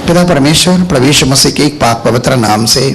पिता परमेश्वर, प्रभु यीशु मसीह के एक पाक पवित्र नाम से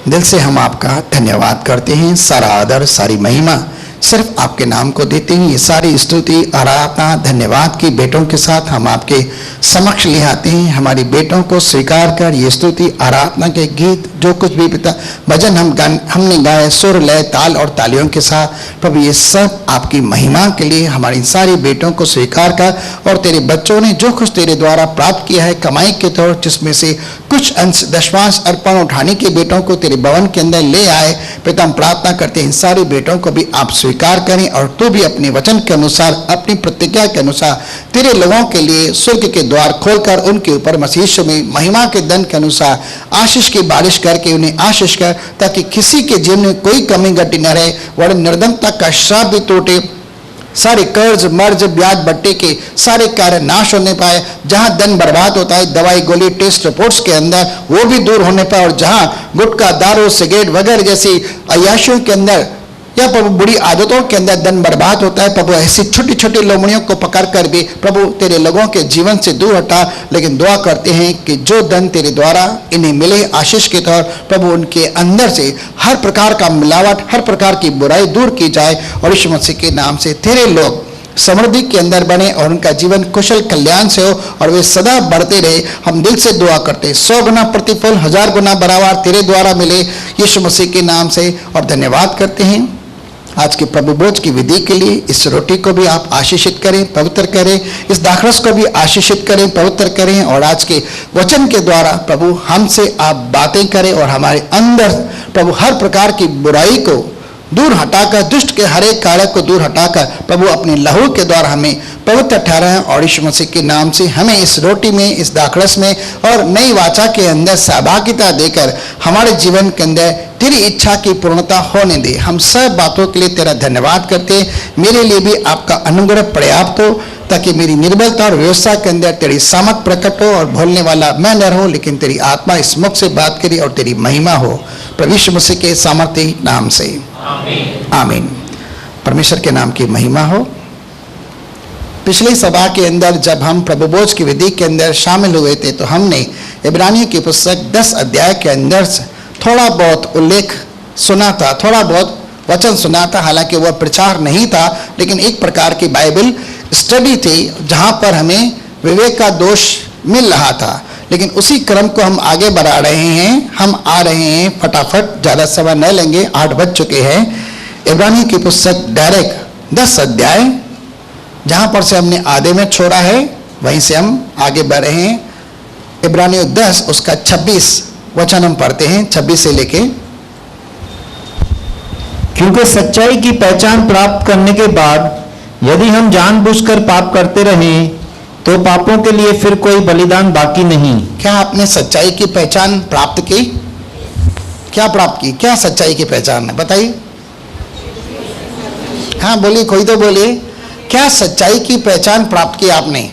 दिल से हम आपका धन्यवाद करते हैं। सारा आदर, सारी महिमा सिर्फ आपके नाम को देते हैं। ये सारी स्तुति, आराधना, धन्यवाद की बेटों के साथ हम आपके समक्ष ले आते हैं। हमारी बेटों को स्वीकार कर ये स्तुति, आराधना के गीत, जो कुछ भी पिता भजन हमने गाए, सुर, लय, ताल और तालियों के साथ, प्रभु ये सब आपकी महिमा के लिए हमारी सारी बेटों को स्वीकार कर। और तेरे बच्चों ने जो कुछ तेरे द्वारा प्राप्त किया है कमाई के तौर, जिसमें से कुछ अंश दशमांश अर्पण उठाने के बेटों को तेरे भवन के अंदर ले आए। पिता हम प्रार्थना करते हैं इन सारे बेटों को भी आप स्वीकार करें, और तू भी अपने वचन के अनुसार, अपनी प्रतिज्ञा के अनुसार तेरे लोगों के लिए स्वर्ग के द्वार खोलकर उनके ऊपर मसीह यीशु में महिमा के दन के अनुसार आशीष की बारिश करके उन्हें आशीष कर, ताकि किसी के जीवन में कोई कमी घटी न रहे, वरन निर्धनता का श्राप भी टूटे, सारे कर्ज, मर्ज, ब्याज बट्टे के सारे कार्य नाश होने पाए। जहां धन बर्बाद होता है दवाई, गोली, टेस्ट रिपोर्ट्स के अंदर, वो भी दूर होने पाए। और जहां गुटखा, दारू, सिगरेट वगैरह जैसी अय्याशियों के अंदर या प्रभु बुरी आदतों के अंदर धन बर्बाद होता है, प्रभु ऐसी छोटी छोटी लोमड़ियों को पकड़ कर भी प्रभु तेरे लोगों के जीवन से दूर हटा। लेकिन दुआ करते हैं कि जो धन तेरे द्वारा इन्हें मिले आशीष के तौर, प्रभु उनके अंदर से हर प्रकार का मिलावट, हर प्रकार की बुराई दूर की जाए, और यीशु मसीह के नाम से तेरे लोग समृद्धि के अंदर बने और उनका जीवन कुशल कल्याण से हो और वे सदा बढ़ते रहे। हम दिल से दुआ करते हैं 100 गुना प्रतिफल, 1000 गुना बराबर तेरे द्वारा मिले, यीशु मसीह के नाम से। और धन्यवाद करते हैं आज के प्रभु भोज की विधि के लिए। इस रोटी को भी आप आशीषित करें, पवित्र करें, इस दाखरस को भी आशीषित करें, पवित्र करें, और आज के वचन के द्वारा प्रभु हमसे आप बातें करें और हमारे अंदर प्रभु हर प्रकार की बुराई को दूर हटाकर, दुष्ट के हर एक कार्य को दूर हटाकर प्रभु अपने लहू के द्वारा हमें पवित्र ठहराएं। और यीशु मसीह के नाम से हमें इस रोटी में, इस दाखरस में और नई वाचा के अंदर सहभागिता देकर हमारे जीवन के अंदर तेरी इच्छा की पूर्णता होने दे। हम सब बातों के लिए तेरा धन्यवाद करते हैं। मेरे लिए भी आपका अनुग्रह पर्याप्त हो, ताकि मेरी निर्बलता और व्यवस्था के अंदर तेरी सामर्थ प्रकट हो, और बोलने वाला मैं न रहूं लेकिन तेरी आत्मा इस मुख से बात करे और तेरी महिमा हो, प्रभु यीशु मसीह के सामर्थ्य नाम से, आमीन। परमेश्वर के नाम की महिमा हो। पिछली सभा के अंदर जब हम प्रभु भोज की विधि के अंदर शामिल हुए थे, तो हमने इब्रानियों की पुस्तक 10 अध्याय के अंदर से थोड़ा बहुत उल्लेख सुना था, थोड़ा बहुत वचन सुना था। हालांकि वह प्रचार नहीं था, लेकिन एक प्रकार की बाइबल स्टडी थी, जहां पर हमें विवेक का दोष मिल रहा था। लेकिन उसी क्रम को हम आगे बढ़ा रहे हैं। हम आ रहे हैं फटाफट, ज़्यादा समय न लेंगे, 8 बज चुके हैं। इब्रानी की पुस्तक डायरेक्ट 10 अध्याय, जहां पर से हमने आधे में छोड़ा है, वहीं से हम आगे बढ़ रहे हैं। इब्रानी 10 उसका 26 वचन हम पढ़ते हैं, 26 से लेके। क्योंकि सच्चाई की पहचान प्राप्त करने के बाद यदि हम जानबूझकर पाप करते रहें, तो पापों के लिए फिर कोई बलिदान बाकी नहीं। क्या आपने सच्चाई की पहचान प्राप्त की? क्या प्राप्त की? क्या सच्चाई की पहचान है, बताइए। हाँ बोलिए, कोई तो बोलिए। क्या सच्चाई की पहचान प्राप्त की आपने?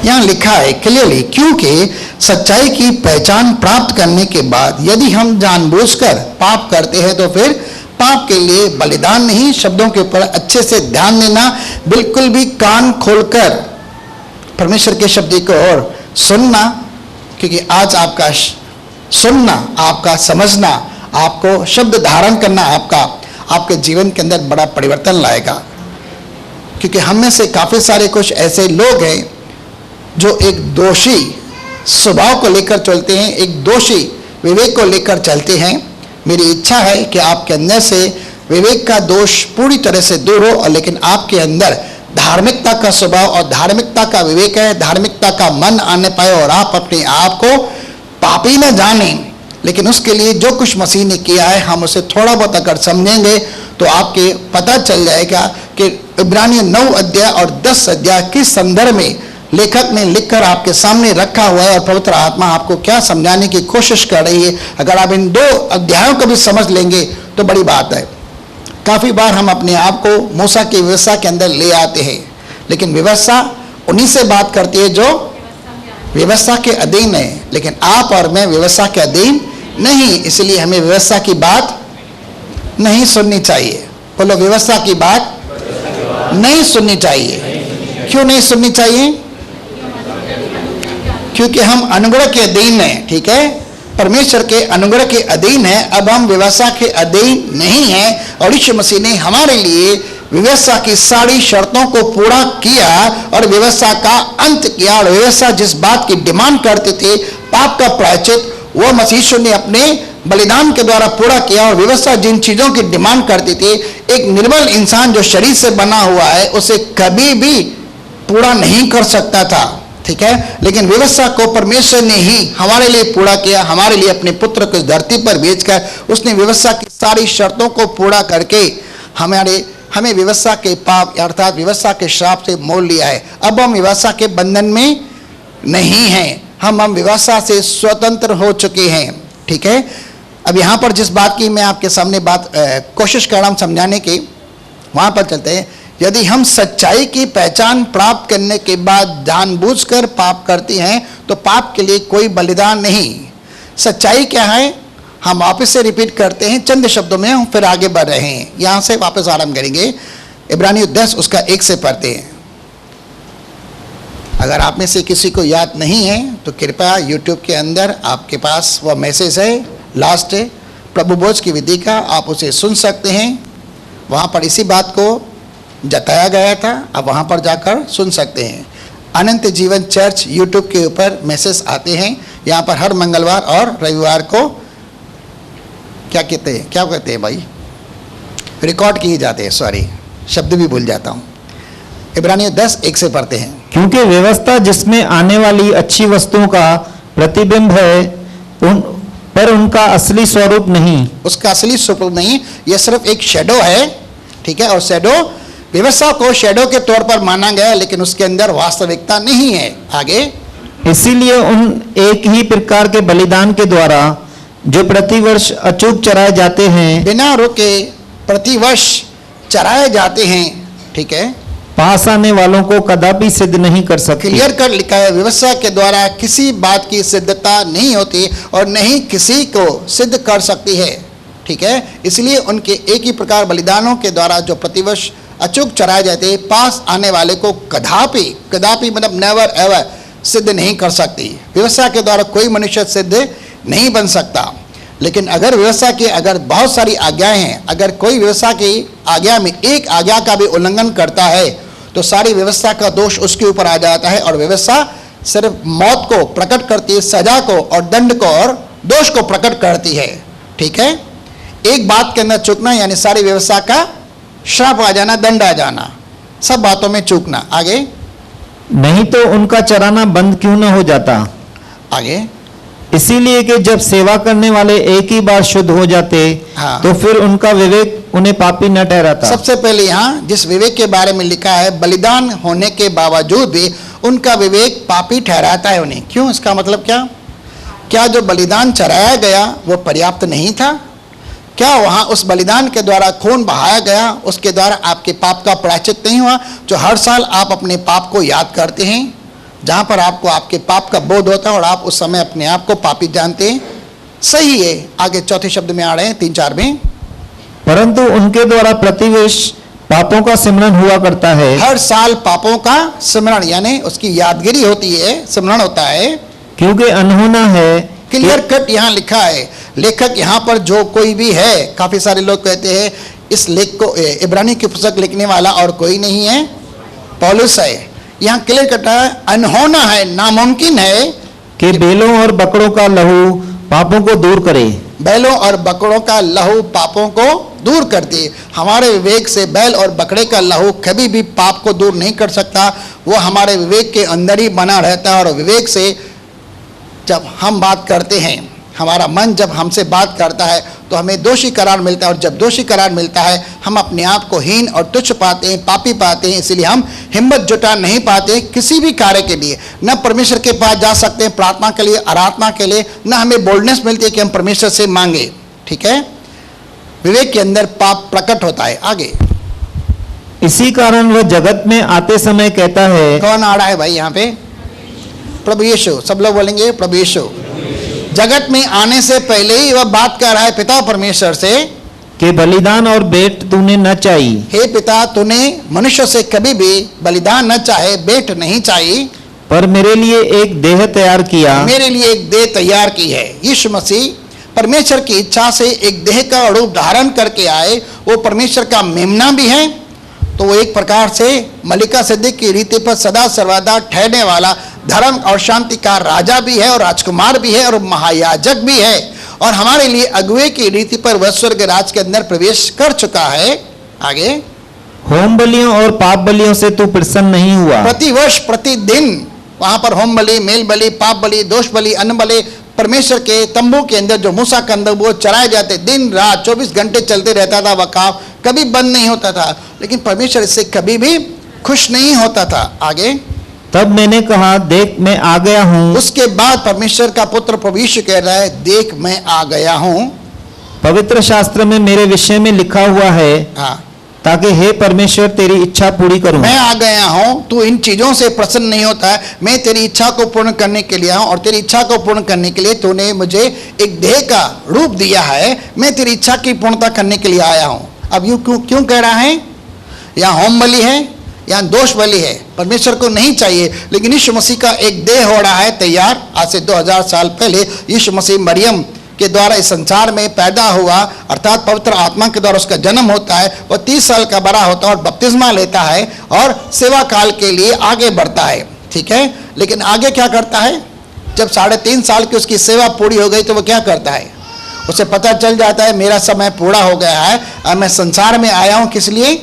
यहाँ लिखा है क्लियरली, क्योंकि सच्चाई की पहचान प्राप्त करने के बाद यदि हम जानबूझकर पाप करते हैं, तो फिर पाप के लिए बलिदान नहीं। शब्दों के ऊपर अच्छे से ध्यान देना, बिल्कुल भी कान खोलकर परमेश्वर के शब्द को और सुनना, क्योंकि आज आपका सुनना, आपका समझना, आपको शब्द धारण करना आपके जीवन के अंदर बड़ा परिवर्तन लाएगा। क्योंकि हम में से काफी सारे कुछ ऐसे लोग हैं जो एक दोषी स्वभाव को लेकर चलते हैं, एक दोषी विवेक को लेकर चलते हैं। मेरी इच्छा है कि आपके अंदर से विवेक का दोष पूरी तरह से दूर हो, और लेकिन आपके अंदर धार्मिकता का स्वभाव और धार्मिकता का विवेक है, धार्मिकता का मन आने पाए, और आप अपने आप को पापी न जाने। लेकिन उसके लिए जो कुछ मसीह ने किया है, हम उसे थोड़ा बहुत अगर समझेंगे तो आपके पता चल जाएगा कि इब्रानी 9 अध्याय और 10 अध्याय किस संदर्भ में लेखक ने लिखकर आपके सामने रखा हुआ है, और पवित्र आत्मा आपको क्या समझाने की कोशिश कर रही है। अगर आप इन 2 अध्यायों को भी समझ लेंगे तो बड़ी बात है। काफी बार हम अपने आप को मूसा की व्यवस्था के अंदर ले आते हैं, लेकिन व्यवस्था उन्हीं से बात करती है जो व्यवस्था के अधीन है। लेकिन आप और मैं व्यवस्था के अधीन नहीं, इसलिए हमें व्यवस्था की बात नहीं सुननी चाहिए। बोलो, व्यवस्था की बात नहीं सुननी चाहिए। क्यों नहीं सुननी चाहिए? क्योंकि हम अनुग्रह के अधीन हैं, ठीक है, परमेश्वर के अनुग्रह के अधीन है। अब हम व्यवस्था के अधीन नहीं है, और यीशु मसीह ने हमारे लिए व्यवस्था की सारी शर्तों को पूरा किया और व्यवस्था का अंत किया। और व्यवस्था जिस बात की डिमांड करते थे, पाप का प्रायश्चित, वो मसीह यीशु ने अपने बलिदान के द्वारा पूरा किया। और व्यवस्था जिन चीजों की डिमांड करती थी, एक निर्बल इंसान जो शरीर से बना हुआ है उसे कभी भी पूरा नहीं कर सकता था, ठीक है, लेकिन व्यवस्था को परमेश्वर ने ही हमारे लिए पूरा किया। हमारे लिए अपने पुत्र को इस धरती पर भेजकर उसने व्यवस्था की सारी शर्तों को पूरा करके हमें व्यवस्था के पाप अर्थात व्यवस्था के श्राप से मोल लिया है। अब हम व्यवस्था के बंधन में नहीं हैं, हम व्यवस्था से स्वतंत्र हो चुके हैं, ठीक है। अब यहाँ पर जिस बात की मैं आपके सामने कोशिश कर रहा हूँ समझाने की, वहाँ पर चलते हैं। यदि हम सच्चाई की पहचान प्राप्त करने के बाद जानबूझकर पाप करते हैं तो पाप के लिए कोई बलिदान नहीं। सच्चाई क्या है, हम वापस से रिपीट करते हैं चंद शब्दों में, हम फिर आगे बढ़ रहे हैं। यहाँ से वापस आरंभ करेंगे, इब्रानियों 10 उसका 1 से पढ़ते हैं। अगर आप में से किसी को याद नहीं है तो कृपया यूट्यूब के अंदर आपके पास वह मैसेज है, लास्ट है, प्रभु भोज की विधि का, आप उसे सुन सकते हैं। वहाँ पर इसी बात को जताया गया था, आप वहाँ पर जाकर सुन सकते हैं। अनंत जीवन चर्च यूट्यूब के ऊपर मैसेज आते हैं। यहाँ पर हर मंगलवार और रविवार को क्या कहते हैं भाई, रिकॉर्ड किए जाते हैं। सॉरी, शब्द भी भूल जाता हूँ। इब्रानियों 10 1 से पढ़ते हैं। क्योंकि व्यवस्था जिसमें आने वाली अच्छी वस्तुओं का प्रतिबिंब है, पर उनका असली स्वरूप नहीं। उसका असली स्वरूप नहीं, यह सिर्फ एक शैडो है, ठीक है। और शैडो, व्यवस्था को शैडो के तौर पर माना गया, लेकिन उसके अंदर वास्तविकता नहीं है। आगे, इसीलिए उन एक ही प्रकार के बलिदान के द्वारा जो प्रतिवर्ष अचूक चढ़ाए जाते हैं, बिना रुके प्रतिवर्ष चढ़ाए जाते हैं, ठीक है, पास आने वालों को कदापि सिद्ध नहीं कर सकते। क्लियर कर लिखा है, व्यवस्था के द्वारा किसी बात की सिद्धता नहीं होती और नहीं किसी को सिद्ध कर सकती है, ठीक है। इसलिए उनके एक ही प्रकार बलिदानों के द्वारा जो प्रतिवर्ष अचूक चढ़ाए जाते हैं, पास आने वाले को कदापि मतलब नेवर एवर सिद्ध नहीं कर सकती। व्यवस्था के द्वारा कोई मनुष्य सिद्ध नहीं बन सकता। लेकिन अगर व्यवस्था की बहुत सारी आज्ञाएं हैं, अगर कोई व्यवस्था की आज्ञा में एक आज्ञा का भी उल्लंघन करता है तो सारी व्यवस्था का दोष उसके ऊपर आ जाता है। और व्यवस्था सिर्फ मौत को प्रकट करती है, सजा को और दंड को और दोष को प्रकट करती है, ठीक है। एक बात के अंदर चूकना यानी सारी व्यवस्था का श्राप आ जाना, दंड आ जाना, सब बातों में चूकना। आगे, नहीं तो उनका चराना बंद क्यों न हो जाता। आगे, इसीलिए कि जब सेवा करने वाले एक ही बार शुद्ध हो जाते, हाँ। तो फिर उनका विवेक उन्हें पापी न ठहराता। सबसे पहले यहाँ जिस विवेक के बारे में लिखा है, बलिदान होने के बावजूद भी उनका विवेक पापी ठहराता है उन्हें। क्यों? इसका मतलब क्या जो बलिदान चढ़ाया गया वो पर्याप्त नहीं था? क्या वहाँ उस बलिदान के द्वारा खून बहाया गया, उसके द्वारा आपके पाप का प्रायश्चित नहीं हुआ? जो हर साल आप अपने पाप को याद करते हैं, जहाँ पर आपको आपके पाप का बोध होता है और आप उस समय अपने आप को पापी जानते हैं, सही है। आगे चौथे शब्द में आ रहे हैं 3-4 में, परंतु उनके द्वारा प्रतिवर्ष पापों का सिमरन हुआ करता है। हर साल पापों का सिमरन यानी उसकी यादगिरी होती है, सिमरन होता है। क्योंकि अनहोना है, क्लियर कट यहाँ लिखा है। लेखक यहाँ पर जो कोई भी है, काफी सारे लोग कहते हैं इस लेख को इब्रानी की पुस्तक लिखने वाला और कोई नहीं है, पौलुस है। यहाँ क्लियर कट है, अनहोना है, नामुमकिन है कि बैलों और बकरों का लहू पापों को दूर करे। बैलों और बकरों का लहू पापों को दूर करती है। हमारे विवेक से बैल और बकरे का लहू कभी भी पाप को दूर नहीं कर सकता। वो हमारे विवेक के अंदर ही बना रहता है। और विवेक से जब हम बात करते हैं, हमारा मन जब हमसे बात करता है तो हमें दोषी करार मिलता है। और जब दोषी करार मिलता है हम अपने आप को हीन और तुच्छ पाते हैं, पापी पाते हैं। इसलिए हम हिम्मत जुटा नहीं पाते किसी भी कार्य के लिए। न परमेश्वर के पास जा सकते हैं प्रार्थना के लिए, आराधना के लिए, न हमें बोल्डनेस मिलती है कि हम परमेश्वर से मांगे, ठीक है। विवेक के अंदर पाप प्रकट होता है। आगे, इसी कारण वह जगत में आते समय कहता है। कौन आ रहा है भाई यहाँ पे? प्रभु यीशु। सब लोग बोलेंगे प्रभु यीशु। जगत में आने से पहले ही वह बात कर रहा है पिता परमेश्वर से कि बलिदान और भेंट तूने न चाही, हे पिता, तूने मनुष्य से कभी भी बलिदान न चाहे, भेंट नहीं चाहिए, पर मेरे लिए एक देह तैयार किया। मेरे लिए एक देह तैयार की है। यीशु मसीह परमेश्वर की इच्छा से एक देह का रूप धारण करके आए। वो परमेश्वर का मेमना भी है, तो वो एक प्रकार से मलिका सिद्दीक की रीति पर सदा सर्वदा ठहरने वाला धर्म और शांति का राजा भी है, और राजकुमार भी है, और महायाजक भी है, और हमारे लिए अगुवे की रीति पर वह स्वर्ग राज के अंदर प्रवेश कर चुका है। आगे, होम बलियों और पाप बलियों से तू प्रसन्न नहीं हुआ। प्रतिवर्ष प्रतिदिन वहां पर होम बलि, मेल बलि, पाप बलि, दोष बलि, अन्न बलि परमेश्वर के तंबू के अंदर जो मूसा के अंदर वो चढ़ाए जाते, दिन रात 24 घंटे चलते रहता था, वह काम कभी बंद नहीं होता था, लेकिन परमेश्वर इससे कभी भी खुश नहीं होता था। आगे, तब मैंने कहा, देख मैं आ गया हूँ। उसके बाद परमेश्वर का पुत्र प्रभु यीशु कह रहा है, देख मैं आ गया हूँ। पवित्र शास्त्र में मेरे विषय में लिखा हुआ है, हाँ, ताकि हे परमेश्वर तेरी इच्छा पूरी करूं। मैं आ गया हूँ, तू इन चीजों से प्रसन्न नहीं होता है, मैं तेरी इच्छा को पूर्ण करने के लिए आया हूं, और तेरी इच्छा को पूर्ण करने के लिए तूने मुझे एक देह का रूप दिया है, मैं तेरी इच्छा की पूर्णता करने के लिए आया हूं। अब यूं क्यों कह रहा है? यहाँ होम बलि है, यहाँ दोष बलि है, परमेश्वर को नहीं चाहिए, लेकिन यीशु मसीह का एक देह हो रहा है तैयार। आज से 2000 साल पहले यीशु मसीह मरियम के द्वारा इस संसार में पैदा हुआ, अर्थात पवित्र आत्मा के द्वारा उसका जन्म होता है। वह 30 साल का बड़ा होता है और बपतिस्मा लेता है और सेवा काल के लिए आगे बढ़ता है। ठीक है, लेकिन आगे क्या करता है? जब 3.5 साल की उसकी सेवा पूरी हो गई तो वह क्या करता है? उसे पता चल जाता है मेरा समय पूरा हो गया है और मैं संसार में आया हूं किस लिए?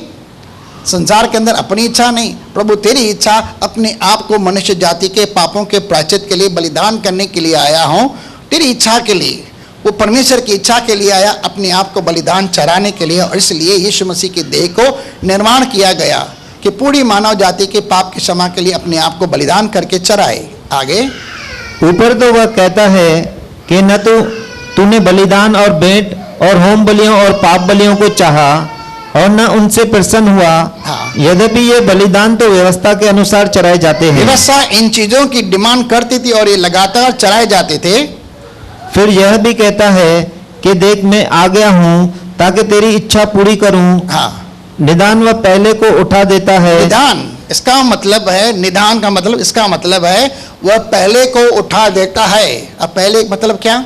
संसार के अंदर अपनी इच्छा नहीं, प्रभु तेरी इच्छा, अपने आप को मनुष्य जाति के पापों के प्रायश्चित के लिए बलिदान करने के लिए आया हूं, तेरी इच्छा के लिए। वो परमेश्वर की इच्छा के लिए आया, अपने आप को बलिदान चढ़ाने के लिए, और इसलिए यीशु मसीह के देह को निर्माण किया गया कि पूरी मानव जाति के पाप की क्षमा के लिए अपने आप को बलिदान करके चढ़ाए। आगे, ऊपर तो वह कहता है कि न तो तूने बलिदान और भेंट और होम बलियों और पाप बलियों को चाहा और न उनसे प्रसन्न हुआ। हाँ। यद्यपि ये बलिदान तो व्यवस्था के अनुसार चढ़ाए जाते हैं। व्यवस्था इन चीजों की डिमांड करती थी और ये लगातार चढ़ाए जाते थे। फिर यह भी कहता है कि देख मैं आ गया हूँ ताकि तेरी इच्छा पूरी करूं। हाँ, निदान वह पहले को उठा देता है। निदान इसका मतलब है, निदान का मतलब इसका मतलब है वह पहले को उठा देता है। अब पहले मतलब क्या?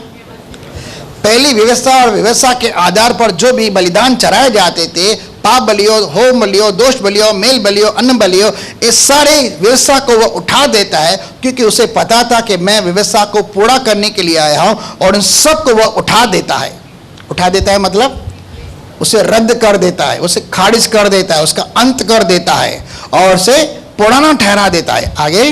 पहली व्यवस्था और व्यवस्था के आधार पर जो भी बलिदान चढ़ाए जाते थे, पाप बलियों, होम बलियों, दोष बलियों, मेल बलियों, अन्न बलियों, इस सारे व्यवस्था को वह उठा देता है, क्योंकि उसे पता था कि मैं व्यवस्था को पूरा करने के लिए आया हूं, और उन सब को वह उठा देता है। उठा देता है मतलब उसे रद्द कर देता है, उसे खारिज कर देता है, उसका अंत कर देता है और उसे पुराना ठहरा देता है। आगे,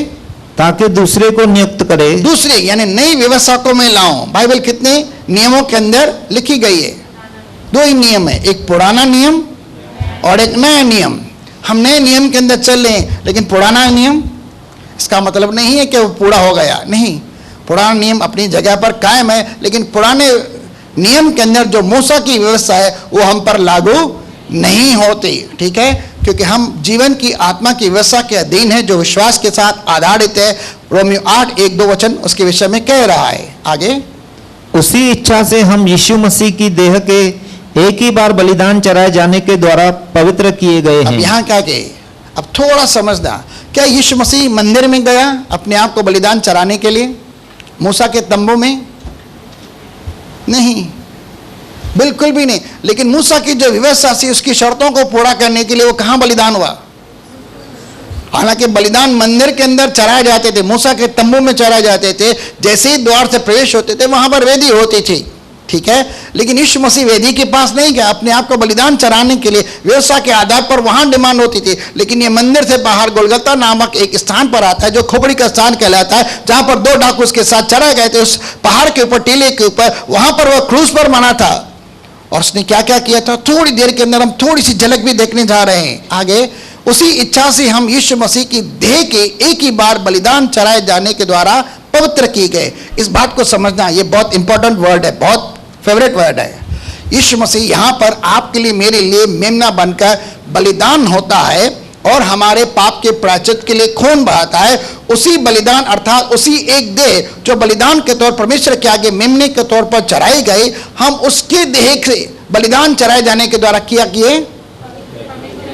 ताकि दूसरे को नियुक्त करे। दूसरे यानी नई व्यवस्था को मैं लाऊं। बाइबल कितने नियमों के अंदर लिखी गई है? 2 ही नियम है, एक पुराना नियम और एक नया नियम। हम नए नियम के अंदर चल रहे हैं, लेकिन पुराना नियम, इसका मतलब नहीं है कि वो पूरा हो गया, नहीं। पुराना नियम अपनी जगह पर कायम है, लेकिन पुराने नियम के अंदर जो मूसा की व्यवस्था है वो हम पर लागू नहीं होती। ठीक है, क्योंकि हम जीवन की आत्मा की व्यवस्था के अधीन है, जो विश्वास के साथ आधारित है। रोमियो 8:1-2 उसके विषय में कह रहा है। आगे, उसी इच्छा से हम यीशु मसीह की देह के एक ही बार बलिदान चढ़ाए जाने के द्वारा पवित्र किए गए अब हैं। यहाँ क्या कहे? अब थोड़ा समझना, क्या यीशु मसीह मंदिर में गया अपने आप को बलिदान चढ़ाने के लिए मूसा के तंबू में? नहीं, बिल्कुल भी नहीं। लेकिन मूसा की जो व्यवस्था थी उसकी शर्तों को पूरा करने के लिए वो कहाँ बलिदान हुआ? हालांकि बलिदान मंदिर के अंदर चढ़ाए जाते थे, मूसा के तंबू में चढ़ाए जाते थे, जैसे ही द्वार से प्रवेश होते थे वहां पर वेदी होती थी। ठीक है, लेकिन यीशु मसीह वेदी के पास नहीं गया अपने आप को बलिदान चढ़ाने के लिए। व्यवस्था के आधार पर वहां डिमांड होती थी, लेकिन ये मंदिर से बाहर गोलगत्ता नामक एक स्थान पर आता है, जो खोपड़ी का स्थान कहलाता है, जहां पर 2 डाकू उसके साथ चढ़ाए गए थे। उस पहाड़ के ऊपर, टीले के ऊपर, वहां पर वह क्रूस पर मना था। और उसने क्या क्या किया था, थोड़ी देर के अंदर हम थोड़ी सी झलक भी देखने जा रहे हैं। आगे, उसी इच्छा से हम यीशु मसीह की देह के एक ही बार बलिदान चढ़ाए जाने के द्वारा पवित्र किए गए। इस बात को समझना, ये बहुत इंपॉर्टेंट वर्ड है, बहुत फेवरेट वर्ड है। यीशु मसीह यहाँ पर आपके लिए, मेरे लिए मेमना बनकर बलिदान होता है और हमारे पाप के प्रायश्चित के लिए खून बहाता है। उसी बलिदान अर्थात उसी एक देह जो बलिदान के तौर परमेश्वर के आगे मेमने के तौर पर चढ़ाई गई, हम उसके देह से बलिदान चढ़ाए जाने के द्वारा क्या किए?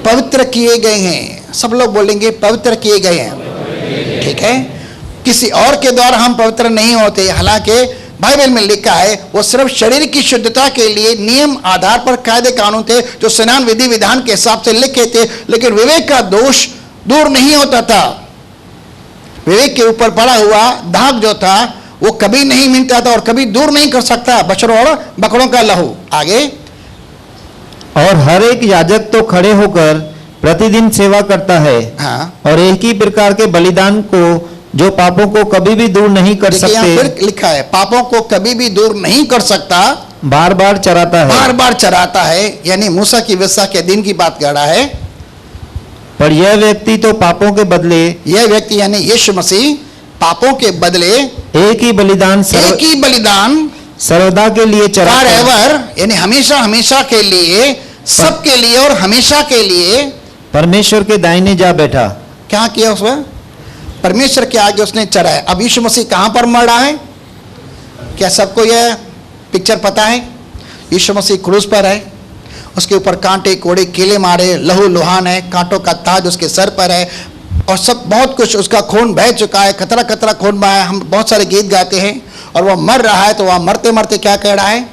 पवित्र किए गए हैं। सब लोग बोलेंगे पवित्र किए गए हैं। ठीक है, किसी और के द्वारा हम पवित्र नहीं होते। हालांकि बाइबल में लिखा है वो सिर्फ शरीर की शुद्धता के लिए नियम आधार पर कायदे कानून थे जो स्नान विधि विधान के हिसाब से लिखे थे, लेकिन विवेक का दोष दूर नहीं होता था। विवेक के ऊपर पड़ा हुआ दाग जो था वो कभी नहीं मिटता था और कभी दूर नहीं कर सकता बछड़ों और बकरों का लहू। आगे, और हर एक याजक तो खड़े होकर प्रतिदिन सेवा करता है, हाँ, और एक ही प्रकार के बलिदान को जो पापों को कभी भी दूर नहीं कर देखिए यहाँ सकते, फिर लिखा है पापों को कभी भी दूर नहीं कर सकता, बार बार चराता है। बार बार चराता है। यानी मूसा की व्यवस्था के दिन की बात कर रहा है। पर यह व्यक्ति तो पापों के बदले, यह व्यक्ति यानी यीशु मसीह पापों के बदले एक ही बलिदान एक ही बलिदान सर्वदा के लिए चराता है। फॉरएवर यानी हमेशा हमेशा के लिए, सबके लिए और हमेशा के लिए परमेश्वर के दाहिने जा बैठा। क्या किया उसमें? परमेश्वर के आगे उसने चढ़ाया। अब यीशु मसीह कहां पर मर रहा है? क्या सबको यह पिक्चर पता है? यीशु मसीह क्रूस पर है, उसके ऊपर कांटे कोड़े कीले मारे, लहू लुहान है, कांटों का ताज उसके सर पर है और सब बहुत कुछ, उसका खून बह चुका है, कतरा कतरा खून बहा है। हम बहुत सारे गीत गाते हैं और वह मर रहा है तो वह मरते मरते क्या कह रहा है?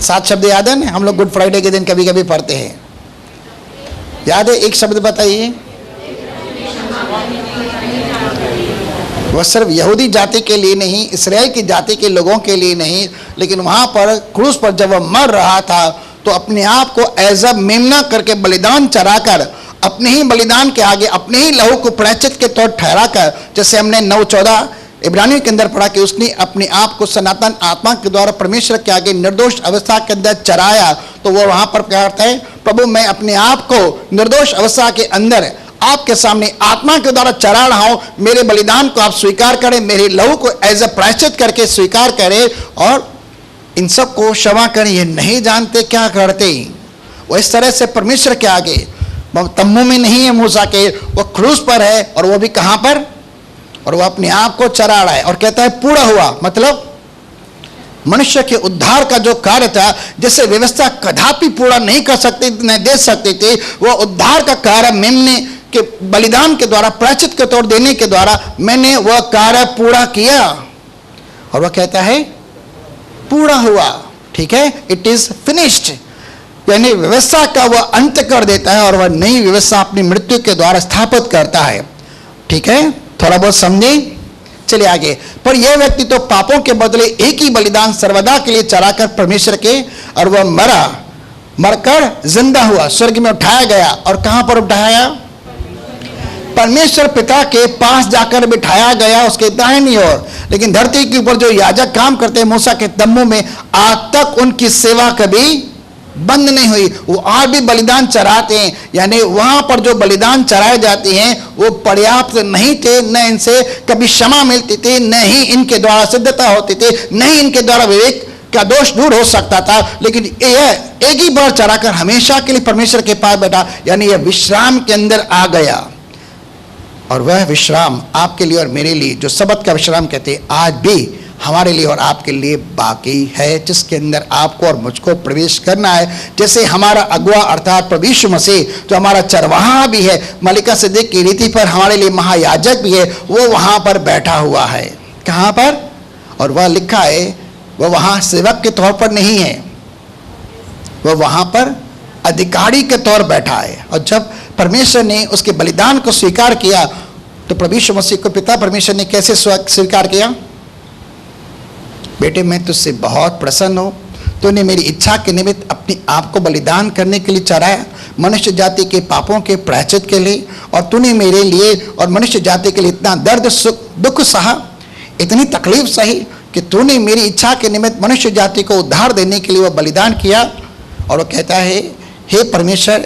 7 शब्द याद है ना? हम लोग गुड फ्राइडे के दिन कभी कभी पढ़ते हैं, याद है? एक शब्द बताइए। वह सिर्फ यहूदी जाति के लिए नहीं, इस्राएल की जाति के लोगों के लिए नहीं, लेकिन वहां पर क्रूस पर जब वह मर रहा था तो अपने आप को एज अ मेमना करके बलिदान चढ़ाकर, अपने ही बलिदान के आगे अपने ही लहू को प्रायश्चित के तौर ठहराकर, जैसे हमने 9:14 इब्रानियों के अंदर पढ़ा कि उसने अपने आप को सनातन आत्मा के द्वारा परमेश्वर के आगे निर्दोष अवस्था के अंदर चराया। तो वो वहां पर क्या करता है? प्रभु मैं अपने आप को निर्दोष अवस्था के अंदर आपके सामने आत्मा के द्वारा चढ़ा रहा हूं, मेरे बलिदान को आप स्वीकार करें, मेरे लहू को एज अ प्रायश्चित करके स्वीकार करें और इन सब को क्षमा करें। ये नहीं जानते क्या करते। वो इस तरह से परमेश्वर के आगे, तम्बू में नहीं है मूसा के, वो क्रूस पर है और वो भी कहां पर? और वो अपने आप को चरा रहा है और कहता है पूरा हुआ। मतलब मनुष्य के उद्धार का जो कार्य था, जिसे व्यवस्था कदापि पूरा नहीं कर सकती, नहीं दे सकती थी, वो उद्धार का कार्य मेमने के बलिदान के द्वारा, प्रायश्चित के तौर देने के द्वारा मैंने वह कार्य पूरा किया। और वह कहता है पूरा हुआ। ठीक है, इट इज फिनिश्ड। यानी व्यवस्था का वह अंत कर देता है और वह नई व्यवस्था अपनी मृत्यु के द्वारा स्थापित करता है। ठीक है, थोड़ा बहुत समझे? चलिए आगे। पर यह व्यक्ति तो पापों के बदले एक ही बलिदान सर्वदा के लिए चढ़ाकर परमेश्वर के, और वह मरा, मरकर जिंदा हुआ, स्वर्ग में उठाया गया। और कहां पर उठाया? परमेश्वर पिता के पास जाकर बिठाया गया, उसके दाहिनी ओर। लेकिन धरती के ऊपर जो याजक काम करते हैं मूसा के तम्बू में, आज तक उनकी सेवा कभी बंद नहीं हुई। वो आज भी बलिदान चढ़ाते हैं। यानी वहां पर जो बलिदान चढ़ाए जाते हैं वो पर्याप्त नहीं थे, न इनसे कभी क्षमा मिलती थी, न ही इनके द्वारा सिद्धता होती थी, न ही इनके द्वारा विवेक का दोष दूर हो सकता था। लेकिन यह एक ही बार चढ़ाकर हमेशा के लिए परमेश्वर के पास बैठा, यानी यह विश्राम के अंदर आ गया। और वह विश्राम आपके लिए और मेरे लिए, जो सबत का विश्राम कहते हैं, आज भी हमारे लिए और आपके लिए बाकी है, जिसके अंदर आपको और मुझको प्रवेश करना है। जैसे हमारा अगुआ अर्थात प्रभु यीशु मसीह जो हमारा चरवाहा भी है, मलिका सिद्दीक की रीति पर हमारे लिए महायाजक भी है, वो वहां पर बैठा हुआ है। कहां पर? और वह लिखा है वह वहां सेवक के तौर पर नहीं है, वह वहां पर अधिकारी के तौर बैठा है। और जब परमेश्वर ने उसके बलिदान को स्वीकार किया तो प्रभु यीशु मसीह को पिता परमेश्वर ने कैसे स्वीकार किया? बेटे मैं तुझसे बहुत प्रसन्न हूँ, तूने मेरी इच्छा के निमित्त अपने आप को बलिदान करने के लिए चढ़ाया, मनुष्य जाति के पापों के प्रायश्चित के लिए। और तूने मेरे लिए और मनुष्य जाति के लिए इतना दर्द सुख दुख सहा, इतनी तकलीफ सही कि तूने मेरी इच्छा के निमित्त मनुष्य जाति को उद्धार देने के लिए वह बलिदान किया। और वो कहता है हे परमेश्वर,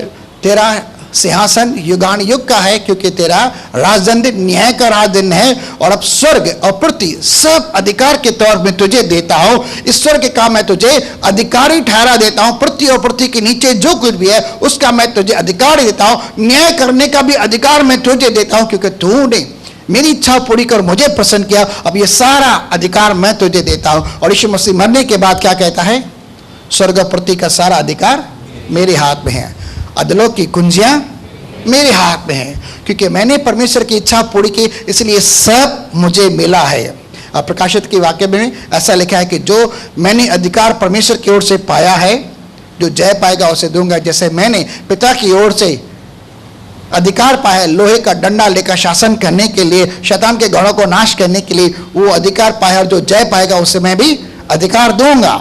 तेरा सिंहासन युगान युग का है, क्योंकि तेरा राजदंड न्याय का राजदंड है। और अब स्वर्ग और पृथ्वी सब अधिकार के तौर में तुझे देता हूँ। इस स्वर्ग का मैं तुझे अधिकारी ठहरा देता हूँ, पृथ्वी और पृथ्वी के नीचे जो कुछ भी है उसका मैं तुझे अधिकार देता हूँ, न्याय करने का भी अधिकार मैं तुझे देता हूँ, क्योंकि तूने मेरी इच्छा पूरी कर मुझे प्रसन्न किया। अब ये सारा अधिकार मैं तुझे देता हूँ। और यीशु मसीह मरने के बाद क्या कहता है? स्वर्ग पृथ्वी का सारा अधिकार मेरे हाथ में है, अधलोक की कुंजियां मेरे हाथ में है, क्योंकि मैंने परमेश्वर की इच्छा पूरी की, इसलिए सब मुझे मिला है। अब प्रकाशित के वाक्य में ऐसा लिखा है कि जो मैंने अधिकार परमेश्वर की ओर से पाया है, जो जय पाएगा उसे दूंगा। जैसे मैंने पिता की ओर से अधिकार पाया है लोहे का डंडा लेकर शासन करने के लिए, शैतान के गढ़ों को नाश करने के लिए, वो अधिकार पाया, और जो जय पाएगा उसे मैं भी अधिकार दूंगा।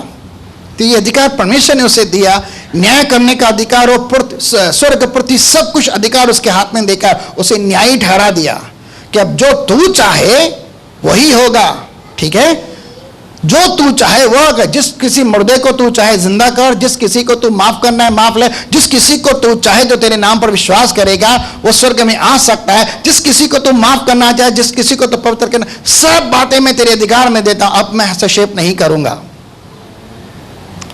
तो ये अधिकार परमेश्वर ने उसे दिया, न्याय करने का अधिकार, और स्वर्ग पृथ्वी सब कुछ अधिकार उसके हाथ में देकर उसे न्यायी ठहरा दिया कि अब जो तू चाहे वही होगा। ठीक है, जो तू चाहे वो होगा। जिस किसी मुर्दे को तू चाहे जिंदा कर, जिस किसी को तू माफ करना है माफ ले, जिस किसी को तू चाहे जो तेरे नाम पर विश्वास करेगा वो स्वर्ग में आ सकता है, जिस किसी को तू माफ करना चाहे, जिस किसी को तू पवित्र करना, सब बातें मैं तेरे अधिकार में देता हूं। अब मैं हस्तक्षेप नहीं करूंगा।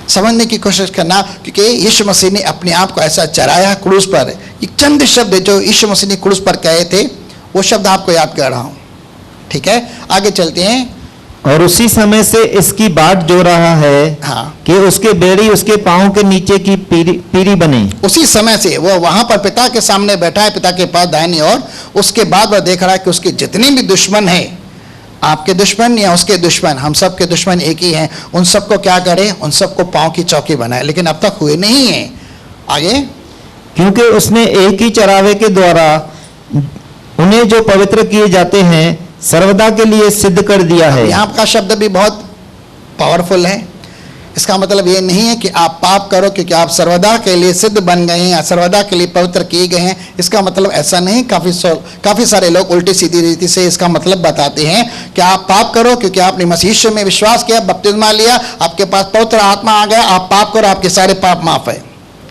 समझने की कोशिश करना, क्योंकि यीशु मसीह ने अपने आप को ऐसा चराया क्रूस पर। एक चंद शब्द जो यीशु मसीह ने क्रूस पर कहे थे वो शब्द आपको याद कर रहा हूं। ठीक है, आगे चलते हैं। और उसी समय से इसकी बाट जो रहा है हाँ, कि उसके बेड़ी उसके पांव के नीचे की पीरी बने। उसी समय से वो वहां पर पिता के सामने बैठा है, पिता के पास दाहिनी ओर। उसके बाद वह देख रहा है कि उसके जितने भी दुश्मन हैं, आपके दुश्मन या उसके दुश्मन, हम सब के दुश्मन एक ही हैं, उन सबको क्या करे, उन सबको पांव की चौकी बनाए। लेकिन अब तक हुए नहीं है। आगे, क्योंकि उसने एक ही चरावे के द्वारा उन्हें जो पवित्र किए जाते हैं सर्वदा के लिए सिद्ध कर दिया है। यहाँ का शब्द भी बहुत पावरफुल है। इसका मतलब ये नहीं है कि आप पाप करो क्योंकि आप सर्वदा के लिए सिद्ध बन गए हैं या सर्वदा के लिए पवित्र किए गए हैं। इसका मतलब ऐसा नहीं। काफी सारे लोग उल्टी सीधी रीति से इसका मतलब बताते हैं कि आप पाप करो क्योंकि आपने मसीह यीशु में विश्वास किया, बपतिस्मा लिया, आपके पास पवित्र आत्मा आ गया, आप पाप करो, आपके सारे पाप माफ है।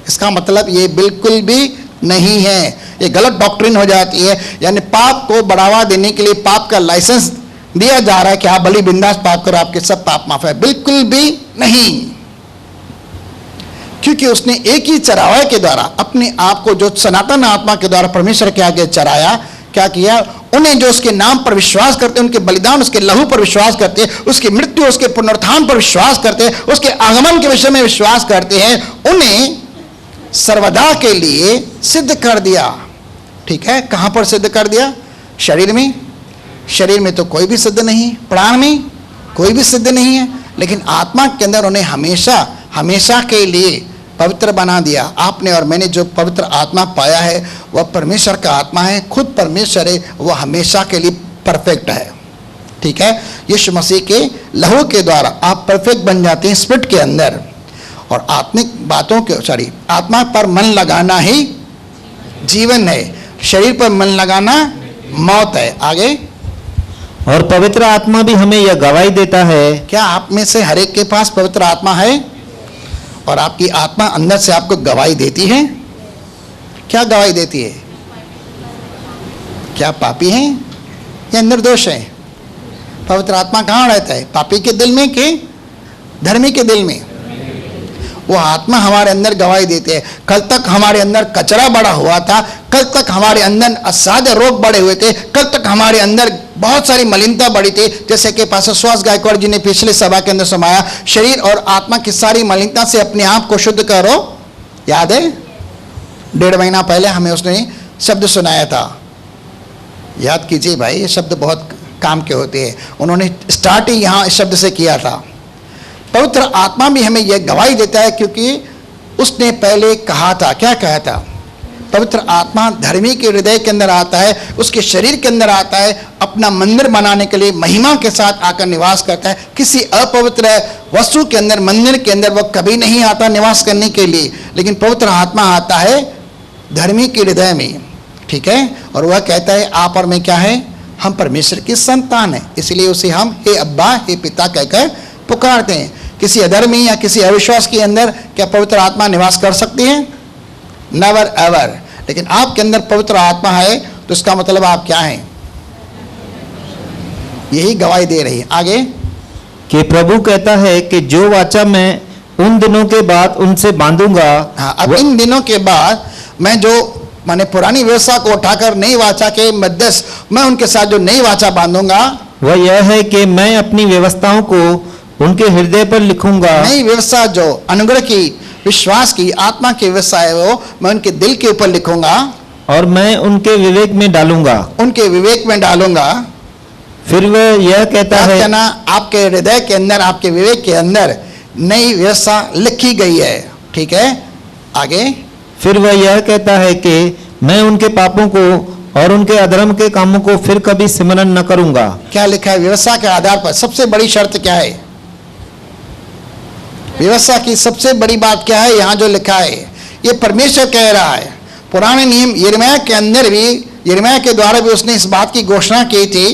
इसका मतलब ये बिल्कुल भी नहीं है। ये गलत डॉक्ट्रिन हो जाती है। यानी पाप को बढ़ावा देने के लिए पाप का लाइसेंस दिया जा रहा है कि आप भली बिंदास पाप करो, आपके सब पाप माफ है। बिल्कुल भी नहीं, क्योंकि उसने एक ही चरावे के द्वारा अपने आप को, जो सनातन आत्मा के द्वारा परमेश्वर के आगे चराया, क्या किया, उन्हें जो उसके नाम पर विश्वास करते, उनके बलिदान, उसके लहू पर विश्वास करते, उसकी मृत्यु, उसके पुनरुत्थान पर विश्वास करते, उसके आगमन के विषय में विश्वास करते हैं, उन्हें सर्वदा के लिए सिद्ध कर दिया। ठीक है, कहां पर सिद्ध कर दिया? शरीर में। शरीर में तो कोई भी सिद्ध नहीं, प्राण में कोई भी सिद्ध नहीं है, लेकिन आत्मा के अंदर उन्हें हमेशा हमेशा के लिए पवित्र बना दिया। आपने और मैंने जो पवित्र आत्मा पाया है वह परमेश्वर का आत्मा है, खुद परमेश्वर है, वह हमेशा के लिए परफेक्ट है। ठीक है, यीशु मसीह के लहू के द्वारा आप परफेक्ट बन जाते हैं स्पिरिट के अंदर। और आत्मिक बातों के आत्मा पर मन लगाना ही जीवन है, शरीर पर मन लगाना मौत है। आगे, और पवित्र आत्मा भी हमें यह गवाही देता है। क्या आप में से हर एक के पास पवित्र आत्मा है? और आपकी आत्मा अंदर से आपको गवाही देती है? क्या गवाही देती है? क्या पापी हैं या निर्दोष हैं? पवित्र आत्मा कहाँ रहता है? पापी के दिल में कि धर्मी के दिल में? वो आत्मा हमारे अंदर गवाही देते हैं। कल तक हमारे अंदर कचरा बड़ा हुआ था, कल तक हमारे अंदर असाध्य रोग बड़े हुए थे, कल तक हमारे अंदर बहुत सारी मलिनता बड़ी थी। जैसे कि पास्टर सुहास गायकवाड़ जी ने पिछले सभा के अंदर समाया, शरीर और आत्मा की सारी मलिनता से अपने आप को शुद्ध करो। याद है, 1.5 महीना पहले हमें उसने शब्द सुनाया था, याद कीजिए भाई, ये शब्द बहुत काम के होते हैं। उन्होंने स्टार्ट ही यहाँ इस शब्द से किया था। पवित्र आत्मा भी हमें यह गवाही देता है, क्योंकि उसने पहले कहा था, क्या कहा था? पवित्र आत्मा धर्मी के हृदय के अंदर आता है, उसके शरीर के अंदर आता है, अपना मंदिर बनाने के लिए महिमा के साथ आकर निवास करता है। किसी अपवित्र वस्तु के अंदर, मंदिर के अंदर वह कभी नहीं आता निवास करने के लिए, लेकिन पवित्र आत्मा आता है धर्मी के हृदय में। ठीक है, और वह कहता है आप और मैं क्या है? हम परमेश्वर की संतान है, इसलिए उसे हम हे अब्बा, हे पिता कहकर पुकारते हैं। किसी अधर्मी या किसी अविश्वास के अंदर क्या पवित्र आत्मा निवास कर सकती है? Never ever. लेकिन आपके अंदर पवित्र आत्मा है तो इसका मतलब आप क्या हैं? यही गवाही दे रही है। आगे, कि प्रभु कहता है कि जो वाचा मैं उन दिनों के बाद उनसे बांधूंगा। हाँ, अब इन दिनों के बाद मैं जो मैंने पुरानी व्यवस्था को उठाकर नई वाचा के मध्यस्थ मैं उनके साथ जो नई वाचा बांधूंगा, वह यह है कि मैं अपनी व्यवस्थाओं को उनके हृदय पर लिखूंगा। नई व्यवस्था जो अनुग्रह की, विश्वास की, आत्मा की व्यवस्था है, वो मैं उनके दिल के ऊपर लिखूंगा और मैं उनके विवेक में डालूंगा। उनके विवेक में डालूंगा। फिर वह यह कहता याद है, करना, आपके हृदय के अंदर, आपके विवेक के अंदर नई व्यवस्था लिखी गई है। ठीक है, आगे। फिर वह यह कहता है कि मैं उनके पापों को और उनके अधर्म के कामों को फिर कभी स्मरण न करूंगा। क्या लिखा है? व्यवस्था के आधार पर सबसे बड़ी शर्त क्या है? व्यवस्था की सबसे बड़ी बात क्या है? यहां जो लिखा है, ये परमेश्वर कह रहा है। पुराने नियम यिर्मयाह के अंदर भी, यिर्मयाह के द्वारा भी उसने इस बात की घोषणा की थी,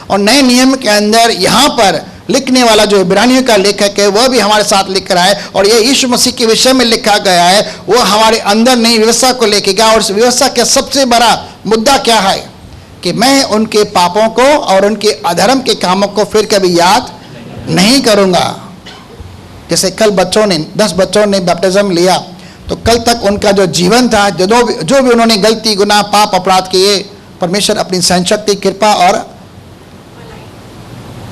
और नए नियम के अंदर यहां पर लिखने वाला जो इब्रानियों का लेखक है, वह भी हमारे साथ लिख रहा है, और यह यीशु मसीह के विषय में लिखा गया है। वो हमारे अंदर नई व्यवस्था को लेकेगा, और इस व्यवस्था का सबसे बड़ा मुद्दा क्या है? कि मैं उनके पापों को और उनके अधर्म के कामों को फिर कभी याद नहीं करूंगा। जैसे कल बच्चों ने, 10 बच्चों ने बैप्टिज्म लिया, तो कल तक उनका जो जीवन था, जो भी उन्होंने गलती, गुनाह, पाप, अपराध किए, परमेश्वर अपनी सहनशक्ति, कृपा और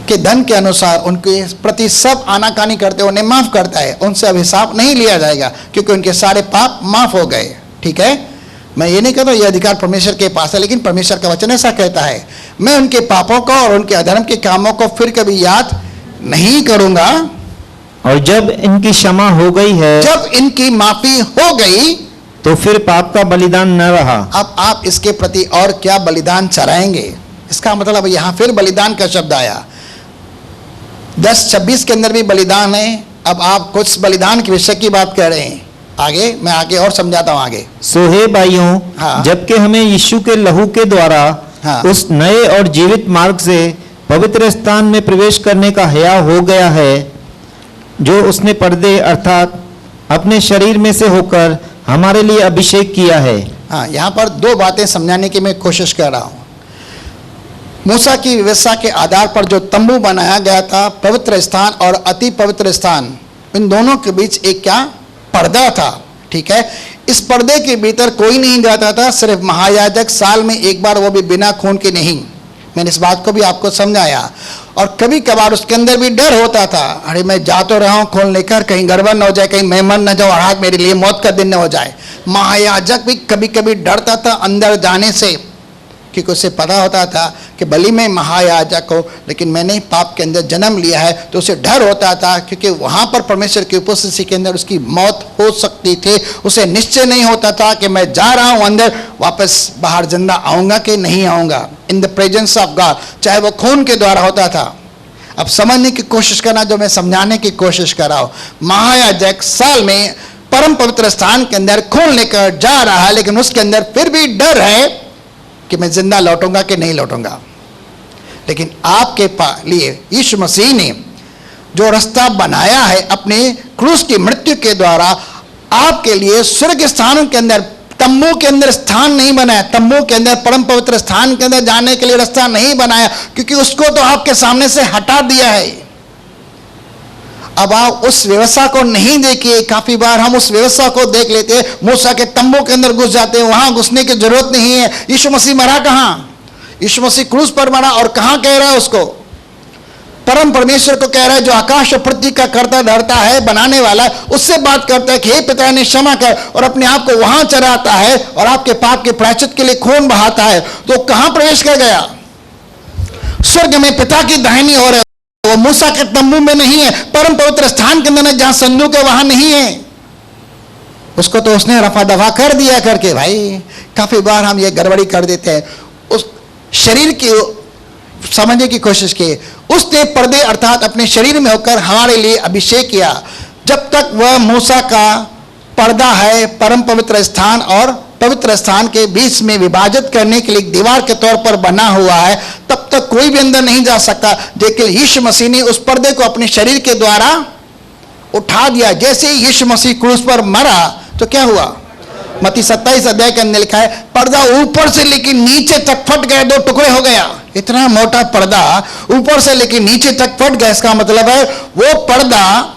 के धन के अनुसार उनके प्रति सब आनाकानी करते उन्हें माफ करता है। उनसे अब हिसाब नहीं लिया जाएगा, क्योंकि उनके सारे पाप माफ हो गए। ठीक है, मैं ये नहीं कहता ये अधिकार परमेश्वर के पास है, लेकिन परमेश्वर का वचन ऐसा कहता है, मैं उनके पापों को और उनके अधर्म के कामों को फिर कभी याद नहीं करूंगा। और जब इनकी क्षमा हो गई है, जब इनकी माफी हो गई, तो फिर पाप का बलिदान न रहा। अब आप इसके प्रति और क्या बलिदान चढ़ाएंगे? इसका मतलब यहां फिर बलिदान का शब्द आया। 10:26 के अंदर भी बलिदान है। अब आप कुछ बलिदान के विषय की बात कर रहे हैं। आगे मैं आगे और समझाता हूं आगे। सो हे भाइयों, हाँ। जबकि हमें यीशु के लहू के द्वारा हाँ। उस नए और जीवित मार्ग से पवित्र स्थान में प्रवेश करने का हया हो गया है, जो उसने पर्दे अर्थात अपने शरीर में से होकर हमारे लिए अभिषेक किया है। हाँ, यहाँ पर 2 बातें समझाने की मैं कोशिश कर रहा हूँ। मूसा की व्यवस्था के आधार पर जो तंबू बनाया गया था, पवित्र स्थान और अति पवित्र स्थान, इन दोनों के बीच एक क्या पर्दा था। ठीक है, इस पर्दे के भीतर कोई नहीं जाता था, सिर्फ महायाजक, साल में एक बार, वो भी बिना खून के नहीं। मैंने इस बात को भी आपको समझाया। और कभी कभार उसके अंदर भी डर होता था, अरे मैं जा तो रहा हूं खून लेकर, कहीं गड़बड़ न हो जाए, कहीं मैं मर न जाऊं और आज मेरे लिए मौत का दिन न हो जाए। महायाजक भी कभी कभी डरता था अंदर जाने से, क्योंकि उसे पता होता था कि भले मैं महायाजक हो, लेकिन मैंने पाप के अंदर जन्म लिया है, तो उसे डर होता था, क्योंकि वहां पर परमेश्वर की उपस्थिति के अंदर उसकी मौत हो सकती थी। उसे निश्चय नहीं होता था कि मैं जा रहा हूं अंदर, वापस बाहर जिंदा आऊंगा कि नहीं आऊंगा, in the presence of God, चाहे वो खून के द्वारा होता था। अब समझने की कोशिश करना, जो मैं समझाने की कोशिश कर रहा हूं। महायाजक साल में परम पवित्र स्थान के अंदर खून लेकर जा रहा है, लेकिन उसके अंदर फिर भी डर है कि मैं जिंदा लौटूंगा कि नहीं लौटूंगा। लेकिन आपके लिए यीशु मसीह ने जो रास्ता बनाया है अपने क्रूस की मृत्यु के द्वारा, आपके लिए स्वर्ग स्थानों के अंदर, तंबू के अंदर स्थान नहीं बनाया, तंबू के अंदर, परम पवित्र स्थान के अंदर जाने के लिए रास्ता नहीं बनाया, क्योंकि उसको तो आपके सामने से हटा दिया है। अब आप उस व्यवस्था को नहीं देखिए। काफी बार हम उस व्यवस्था को देख लेते हैं, मूसा के तंबू के अंदर घुस जाते हैं, वहां घुसने की जरूरत नहीं है। यीशु मसीह मरा कहां? यीशु मसीह क्रूस पर मरा, और कहां कह रहा है उसको? परम परमेश्वर को कह रहा है, जो आकाश और पृथ्वी का करता धरता है, बनाने वाला है, उससे बात करता है कि हे पिता ने क्षमा कर, और अपने आप को वहां चढ़ाता है और आपके पाप के प्रायश्चित के लिए खून बहाता है। तो कहां प्रवेश कर गया? स्वर्ग में पिता की दाहिनी ओर है। वो मूसा के तंबू में नहीं है, परम पवित्र स्थान के अंदर जहां संदूक है वहां नहीं है। उसको तो उसने रफा दफा कर दिया करके। भाई काफी बार हम ये गड़बड़ी कर देते हैं। उस शरीर की समझने की कोशिश की, उसने पर्दे अर्थात अपने शरीर में होकर हमारे लिए अभिषेक किया। जब तक वह मूसा का पर्दा है, परम पवित्र स्थान और पवित्र स्थान के बीच में विभाजित करने के लिए दीवार के तौर पर बना हुआ है, तब तक कोई भी अंदर नहीं जा सकता। लेकिन यीशु मसीह ने उस पर्दे को अपने शरीर के द्वारा उठा दिया। जैसे ही यीशु मसीह क्रूस पर मरा तो क्या हुआ? मत्ती 27 अध्याय के अंदर लिखा है, पर्दा ऊपर से लेकिन नीचे तक फट गया, 2 टुकड़े हो गया। इतना मोटा पर्दा ऊपर से लेकिन नीचे तक फट गया। इसका मतलब है वो पर्दा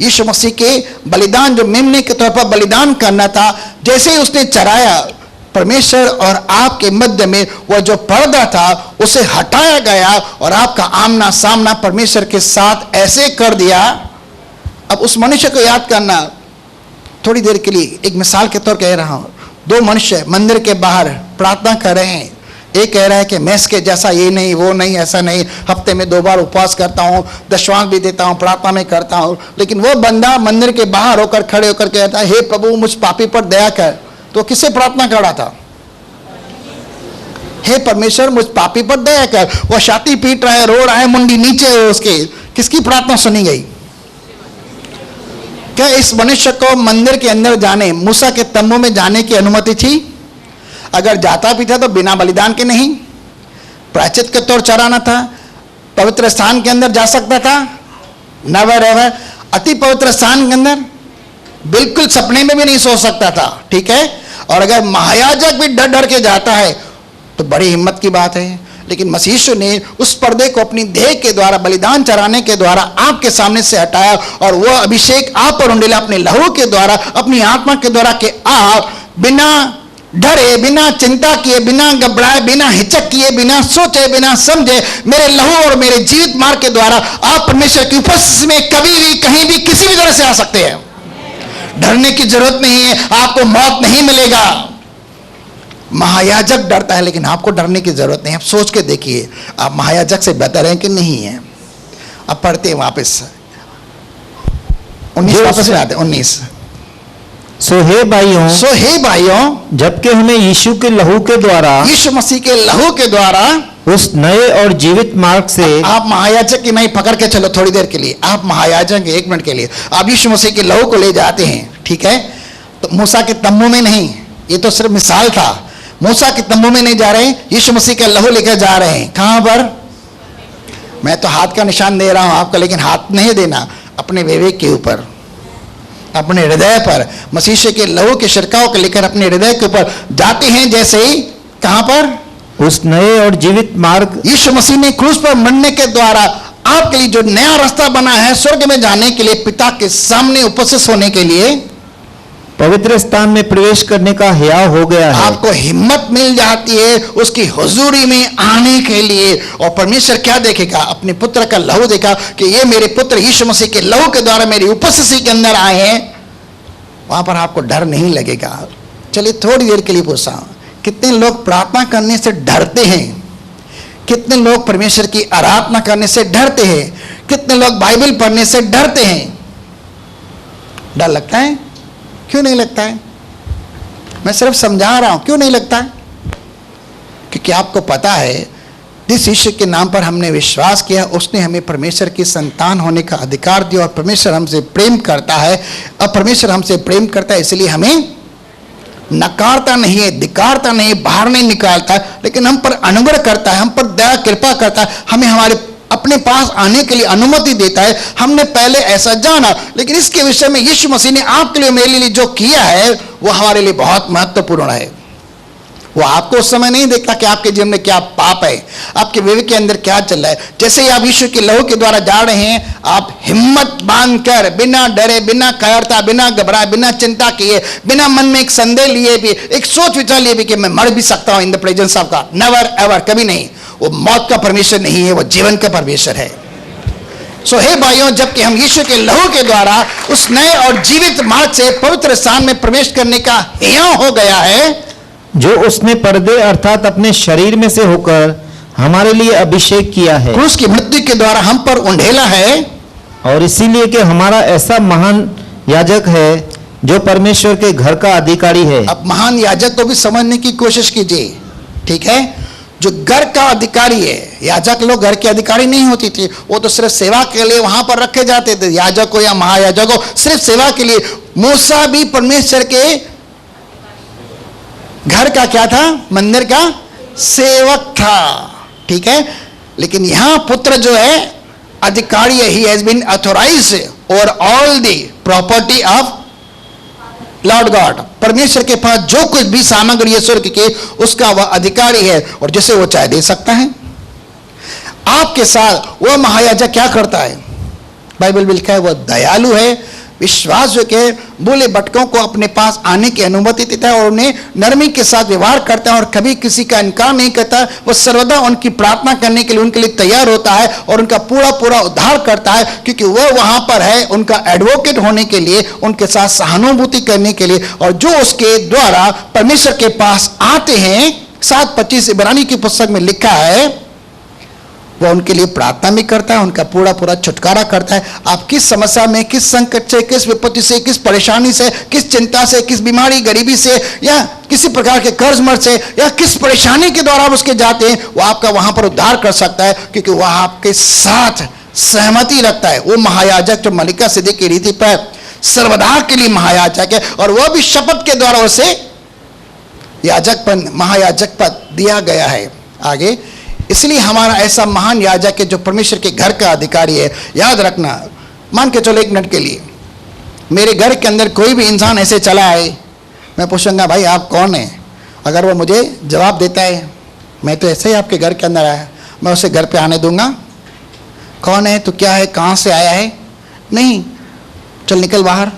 यीशु मसीह के बलिदान, जो मेमने के तौर पर बलिदान करना था, जैसे ही उसने चढ़ाया, परमेश्वर और आपके मध्य में वह जो पर्दा था उसे हटाया गया और आपका आमना सामना परमेश्वर के साथ ऐसे कर दिया। अब उस मनुष्य को याद करना, थोड़ी देर के लिए एक मिसाल के तौर कह रहा हूं। दो मनुष्य मंदिर के बाहर प्रार्थना कर रहे हैं। एक कह रहा है कि मैं इसके जैसा ये नहीं, वो नहीं, ऐसा नहीं, हफ्ते में 2 बार उपवास करता हूँ, दशवांश भी देता हूँ, प्रार्थना में करता हूँ। लेकिन वो बंदा मंदिर के बाहर होकर खड़े होकर कहता है, हे प्रभु मुझ पापी पर दया कर। तो किससे प्रार्थना कर रहा था? हे परमेश्वर मुझ पापी पर दया कर। वो छाती पीट रहा है, रो रहा है, मुंडी नीचे है उसके। किसकी प्रार्थना सुनी गई? क्या इस मनुष्य को मंदिर के अंदर जाने, मूसा के तंबू में जाने की अनुमति थी? अगर जाता भी था तो बिना बलिदान के नहीं, प्रायश्चित के तौर चढ़ाना था। पवित्र स्थान के अंदर जा सकता था? Never ever. अति पवित्र स्थान के अंदर बिल्कुल सपने में भी नहीं सो सकता था। ठीक है। और अगर महायाजक भी डर डर के जाता है तो बड़ी हिम्मत की बात है। लेकिन मसीह यीशु ने उस पर्दे को अपनी देह के द्वारा, बलिदान चढ़ाने के द्वारा आपके सामने से हटाया और वह अभिषेक आप पर उंडेला अपने लहू के द्वारा, अपनी आत्मा के द्वारा, कि आप बिना डरे, बिना चिंता किए, बिना घबराए, बिना हिचक किए, बिना सोचे, बिना समझे, मेरे लहू और मेरे जीवित मार्ग के द्वारा आप परमेश्वर की उपस्थिति में कभी भी, कहीं भी, किसी भी तरह से आ सकते हैं। डरने की जरूरत नहीं है। आपको मौत नहीं मिलेगा। महायाजक डरता है लेकिन आपको डरने की जरूरत नहीं। आप सोच के देखिए, आप महायाजक से बेहतर हैं कि नहीं है? अब पढ़ते हैं वापस 19 वापस में आते 19। सो हे भाइयों, जबकि हमें यीशु के लहू के द्वारा, यीशु मसीह के लहू के द्वारा, उस नए और जीवित मार्ग से, आप महायाजक की नहीं पकड़ के चलो थोड़ी देर के लिए। आप महायाजक 1 मिनट के लिए आप यीशु मसीह के लहू को ले जाते हैं। ठीक है। तो मूसा के तंबू में नहीं, ये तो सिर्फ मिसाल था। मूसा के तंबू में नहीं जा रहे हैं, यीशु मसीह का लहू लेकर जा रहे हैं। कहां पर? मैं तो हाथ का निशान दे रहा हूं आपको, लेकिन हाथ नहीं देना, अपने विवेक के ऊपर, अपने हृदय पर मसीह के लहू के छिड़काव को लेकर अपने हृदय के ऊपर जाते हैं। जैसे ही कहां पर? उस नए और जीवित मार्ग, यीशु मसीह ने क्रूस पर मरने के द्वारा आपके लिए जो नया रास्ता बना है स्वर्ग में जाने के लिए, पिता के सामने उपस्थित होने के लिए, पवित्र स्थान में प्रवेश करने का हियाव हो गया है। आपको हिम्मत मिल जाती है उसकी हुजूरी में आने के लिए। और परमेश्वर क्या देखेगा? अपने पुत्र का लहू देखा कि ये मेरे पुत्र यीशु मसीह के लहू के द्वारा मेरी उपस्थिति के अंदर आए हैं। वहां पर आपको डर नहीं लगेगा। चलिए थोड़ी देर के लिए पूछा, कितने लोग प्रार्थना करने से डरते हैं? कितने लोग परमेश्वर की आराधना करने से डरते हैं? कितने लोग बाइबल पढ़ने से डरते हैं? डर लगता है? क्यों नहीं लगता है? मैं सिर्फ समझा रहा हूं, क्यों नहीं लगता है? क्योंकि आपको पता है जिस यीशु के नाम पर हमने विश्वास किया उसने हमें परमेश्वर की संतान होने का अधिकार दिया। और परमेश्वर हमसे प्रेम करता है। अब परमेश्वर हमसे प्रेम करता है इसलिए हमें नकारता नहीं है, धिक्कारता नहीं है, बाहर नहीं निकालता, लेकिन हम पर अनुग्रह करता है, हम पर दया कृपा करता है, हमें हमारे अपने पास आने के लिए अनुमति देता है। हमने पहले ऐसा जाना, लेकिन इसके विषय में यीशु मसीह ने आपके लिए, मेरे लिए जो किया है वो हमारे लिए बहुत महत्वपूर्ण है। वो आपको उस समय नहीं देखता कि आपके जीवन में क्या पाप है, आपके विवेक के अंदर क्या चल रहा है। जैसे ही आप यीशु के लहू के द्वारा जा रहे हैं, आप हिम्मत बांधकर, बिना डरे, बिना कायरता, बिना घबराए, बिना चिंता किए, बिना मन में एक संदेह लिए भी, एक सोच विचार लिए भी कि मैं मर भी सकता हूं in the presence of God, never ever, कभी नहीं। वो मौत का परमेश्वर नहीं है, वो जीवन का परमेश्वर है। सो हे भाइयों, जबकि हम यीशु के लहू के द्वारा उस नए और जीवित मार्ग से पवित्र स्थान में प्रवेश करने का हियाव हो गया है, जो उसने पर्दे अर्थात अपने शरीर में से होकर हमारे लिए अभिषेक किया है, क्रूस की मृत्यु के द्वारा हम पर उंडेला है। और इसीलिए कि हमारा ऐसा महान याजक है जो परमेश्वर के घर का अधिकारी है। अब महान याजक को भी समझने की कोशिश कीजिए। ठीक है। जो घर का अधिकारी है, याजक लोग घर के अधिकारी नहीं होती थी, वो तो सिर्फ सेवा के लिए वहां पर रखे जाते थे। याजक हो या महायाजक हो, सिर्फ सेवा के लिए। मूसा भी परमेश्वर के घर का क्या था? मंदिर का सेवक था। ठीक है। लेकिन यहां पुत्र जो है अधिकारी है। He has been authorised over all the property of Lord God. परमेश्वर के पास जो कुछ भी सामग्री है स्वर्ग के, उसका वह अधिकारी है और जिसे वो चाहे दे सकता है। आपके साथ वह महायाजक क्या करता है? बाइबल में लिखा है वह दयालु है, विश्वास जो के बोले भटकों को अपने पास आने की अनुमति देता है और उन्हें नरमी के साथ व्यवहार करता है और कभी किसी का इनकार नहीं करता। वो सर्वदा उनकी प्रार्थना करने के लिए उनके लिए तैयार होता है और उनका पूरा पूरा उद्धार करता है, क्योंकि वह वहां पर है उनका एडवोकेट होने के लिए, उनके साथ सहानुभूति करने के लिए। और जो उसके द्वारा परमेश्वर के पास आते हैं, 7:25 इब्रानी की पुस्तक में लिखा है, वह उनके लिए प्रार्थना भी करता है, उनका पूरा पूरा छुटकारा करता है। आप किस समस्या में, किस संकट से, किस विपत्ति से, किस परेशानी से, किस चिंता से, किस बीमारी गरीबी से, या किसी प्रकार के कर्ज मर्ज से, या किस परेशानी के द्वारा आप उसके जाते हैं, वो आपका वहां पर उद्धार कर सकता है, क्योंकि वह आपके साथ सहमति रखता है। वो महायाजक जो मलिका सिद्दीक की रीति पर सर्वदा के लिए महायाजक है, और वह भी शपथ के द्वारा उसे याजक पद, महायाजक पद दिया गया है। आगे, इसलिए हमारा ऐसा महान याजक है जो परमेश्वर के घर का अधिकारी है। याद रखना, मान के चलो 1 मिनट के लिए मेरे घर के अंदर कोई भी इंसान ऐसे चला आए, मैं पूछूंगा भाई आप कौन है? अगर वो मुझे जवाब देता है मैं तो ऐसे ही आपके घर के अंदर आया, मैं उसे घर पे आने दूंगा? कौन है, तो क्या है, कहाँ से आया है? नहीं, चल निकल बाहर,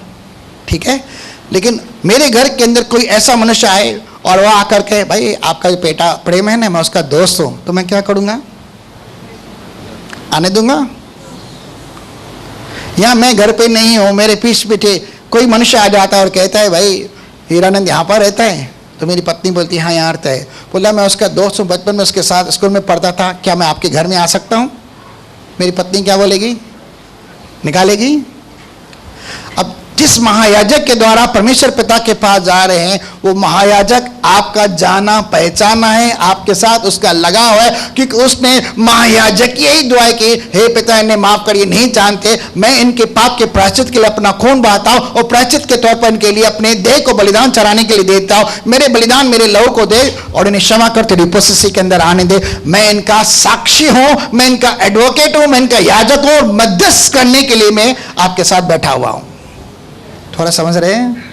ठीक है। लेकिन मेरे घर के अंदर कोई ऐसा मनुष्य आए और वह आकर के, भाई आपका जो बेटा प्रेम है ना, मैं उसका दोस्त हूं, तो मैं क्या करूंगा? आने दूंगा? या मैं घर पे नहीं हूं, मेरे पीछे पीछे कोई मनुष्य आ जाता है और कहता है भाई हीरानंद यहाँ पर रहता है, तो मेरी पत्नी बोलती है हाँ यहाँ रहता है। बोला मैं उसका दोस्त हूँ, बचपन में उसके साथ स्कूल में पढ़ता था, क्या मैं आपके घर में आ सकता हूँ? मेरी पत्नी क्या बोलेगी? निकालेगी। अब जिस महायाजक के द्वारा परमेश्वर पिता के पास जा रहे हैं, वो महायाजक आपका जाना पहचाना है, आपके साथ उसका लगाव है, क्योंकि उसने महायाजक यही दुआ की, हे पिता इन्हें माफ करिए, नहीं जानते, मैं इनके पाप के प्रायश्चित के लिए अपना खून बहाता हूं और प्रायश्चित के तौर पर इनके लिए अपने देह को बलिदान चढ़ाने के लिए देता हूं। मेरे बलिदान, मेरे लहू को दे और इन्हें क्षमा कर तेरी उपस्थिति के अंदर आने दे। मैं इनका साक्षी हूं, मैं इनका एडवोकेट हूं, मैं इनका याजक हूं, और मध्यस्थ करने के लिए मैं आपके साथ बैठा हुआ हूं। थोड़ा समझ रहे हैं?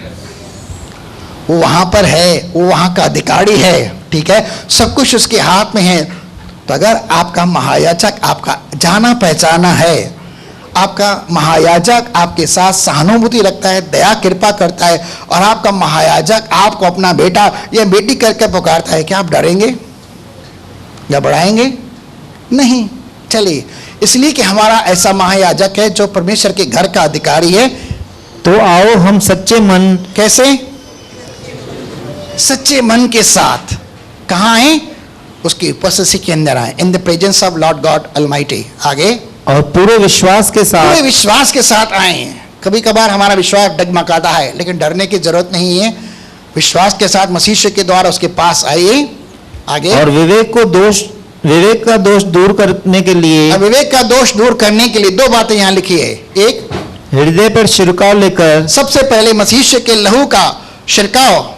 वो वहां पर है, वो वहां का अधिकारी है, ठीक है, सब कुछ उसके हाथ में है। तो अगर आपका महायाजक आपका जाना पहचाना है, आपका महायाजक आपके साथ सहानुभूति रखता है, दया कृपा करता है, और आपका महायाजक आपको अपना बेटा या बेटी करके पुकारता है, क्या आप डरेंगे? घबराएंगे? नहीं। चलिए, इसलिए कि हमारा ऐसा महायाजक है जो परमेश्वर के घर का अधिकारी है, तो आओ हम सच्चे मन, कैसे? सच्चे मन के साथ कहाँ आए? उसकी उपस्थिति के अंदर आए, in the presence of Lord God almighty. आगे, और पूरे विश्वास के साथ, पूरे विश्वास के साथ आए। कभी कभार हमारा विश्वास डगमगाता है, लेकिन डरने की जरूरत नहीं है। विश्वास के साथ मसीह के द्वारा उसके पास आइए। आगे, और विवेक का दोष दूर करने के लिए, विवेक का दोष दूर करने के लिए 2 बातें यहाँ लिखी है। एक, हृदय पर छिड़काव लेकर, सबसे पहले मसीह के लहू का छिड़काव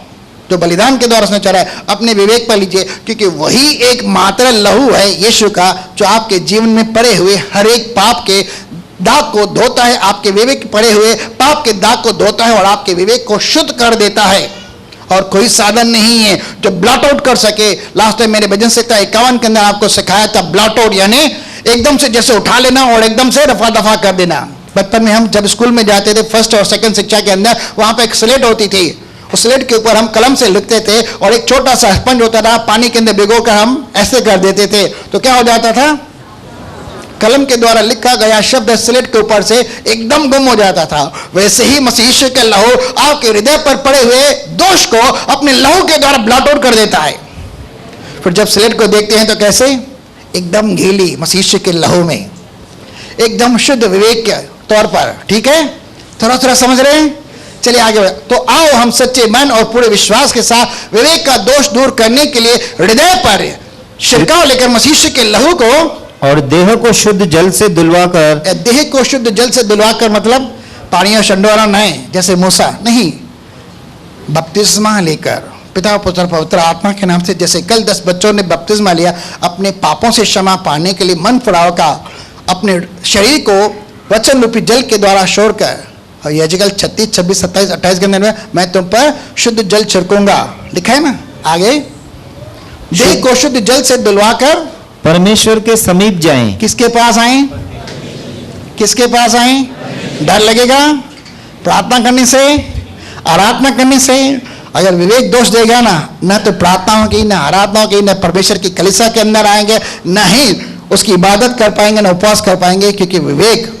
जो बलिदान के द्वारा उसने चढ़ाया, अपने विवेक पर लीजिए, क्योंकि वही एक मात्र लहू है यीशु का, जो आपके जीवन में पड़े हुए हर एक पाप के दाग को धोता है, आपके विवेक पड़े हुए पाप के दाग को धोता है और आपके विवेक को शुद्ध कर देता है। और कोई साधन नहीं है जो ब्लॉट आउट कर सके। लास्ट टाइम मेरे भजन संहिता 51 के अंदर आपको सिखाया था, ब्लॉट आउट यानी एकदम से जैसे उठा लेना और एकदम से रफा दफा कर देना। बचपन में हम जब स्कूल में जाते थे, फर्स्ट और सेकंड शिक्षा के अंदर, वहां पे एक स्लेट होती थी, उस स्लेट के ऊपर हम कलम से लिखते थे और एक छोटा सा स्पंज होता था, पानी के अंदर भिगोकर हम ऐसे कर देते थे, तो क्या हो जाता था? कलम के द्वारा लिखा गया शब्द स्लेट के ऊपर से एकदम गुम हो जाता था। वैसे ही मसीह के लहू आपके हृदय पर पड़े हुए दोष को अपने लहू के द्वारा ब्लॉट आउट कर देता है। फिर जब स्लेट को देखते हैं तो कैसे? एकदम गीली, मसीह के लहू में, एकदम शुद्ध विवेक के तौर पर। ठीक है, थोड़ा थोड़ा समझ रहे हैं? चलिए आगे बढ़े। तो आओ हम सच्चे मन और पूरे विश्वास के साथ विवेक का दोष दूर करने के लिए हृदय पर छिड़काव लेकर मसीह के लहू को और देह को शुद्ध जल से धुलवाकर, देह को शुद्ध जल से धुलवाकर मतलब पानी और शंडोरा नहीं, जैसे मूसा नहीं, बपतिस्मा लेकर पिता पुत्र पवित्र आत्मा के नाम से, जैसे कल 10 बच्चों ने बपतिस्मा लिया अपने पापों से क्षमा पाने के लिए, मन फुराव का अपने शरीर को वचन रूपी जल के द्वारा शोर कर। और यजकल 36, 26, 27, 28 के अंदर में मैं तुम पर शुद्ध जल छिड़कूंगा, लिखा है ना। आगे, देह को शुद्ध जल से धुलवाकर परमेश्वर के समीप जाएं। किसके पास आए? किसके पास आए? डर लगेगा? प्रार्थना करने से, आराधना करने से। अगर विवेक दोष देगा ना तो प्रार्थना होगी, ना आराधना होगी, ना परमेश्वर की कलीसिया के अंदर आएंगे, ना ही उसकी इबादत कर पाएंगे, ना उपवास कर पाएंगे, क्योंकि विवेक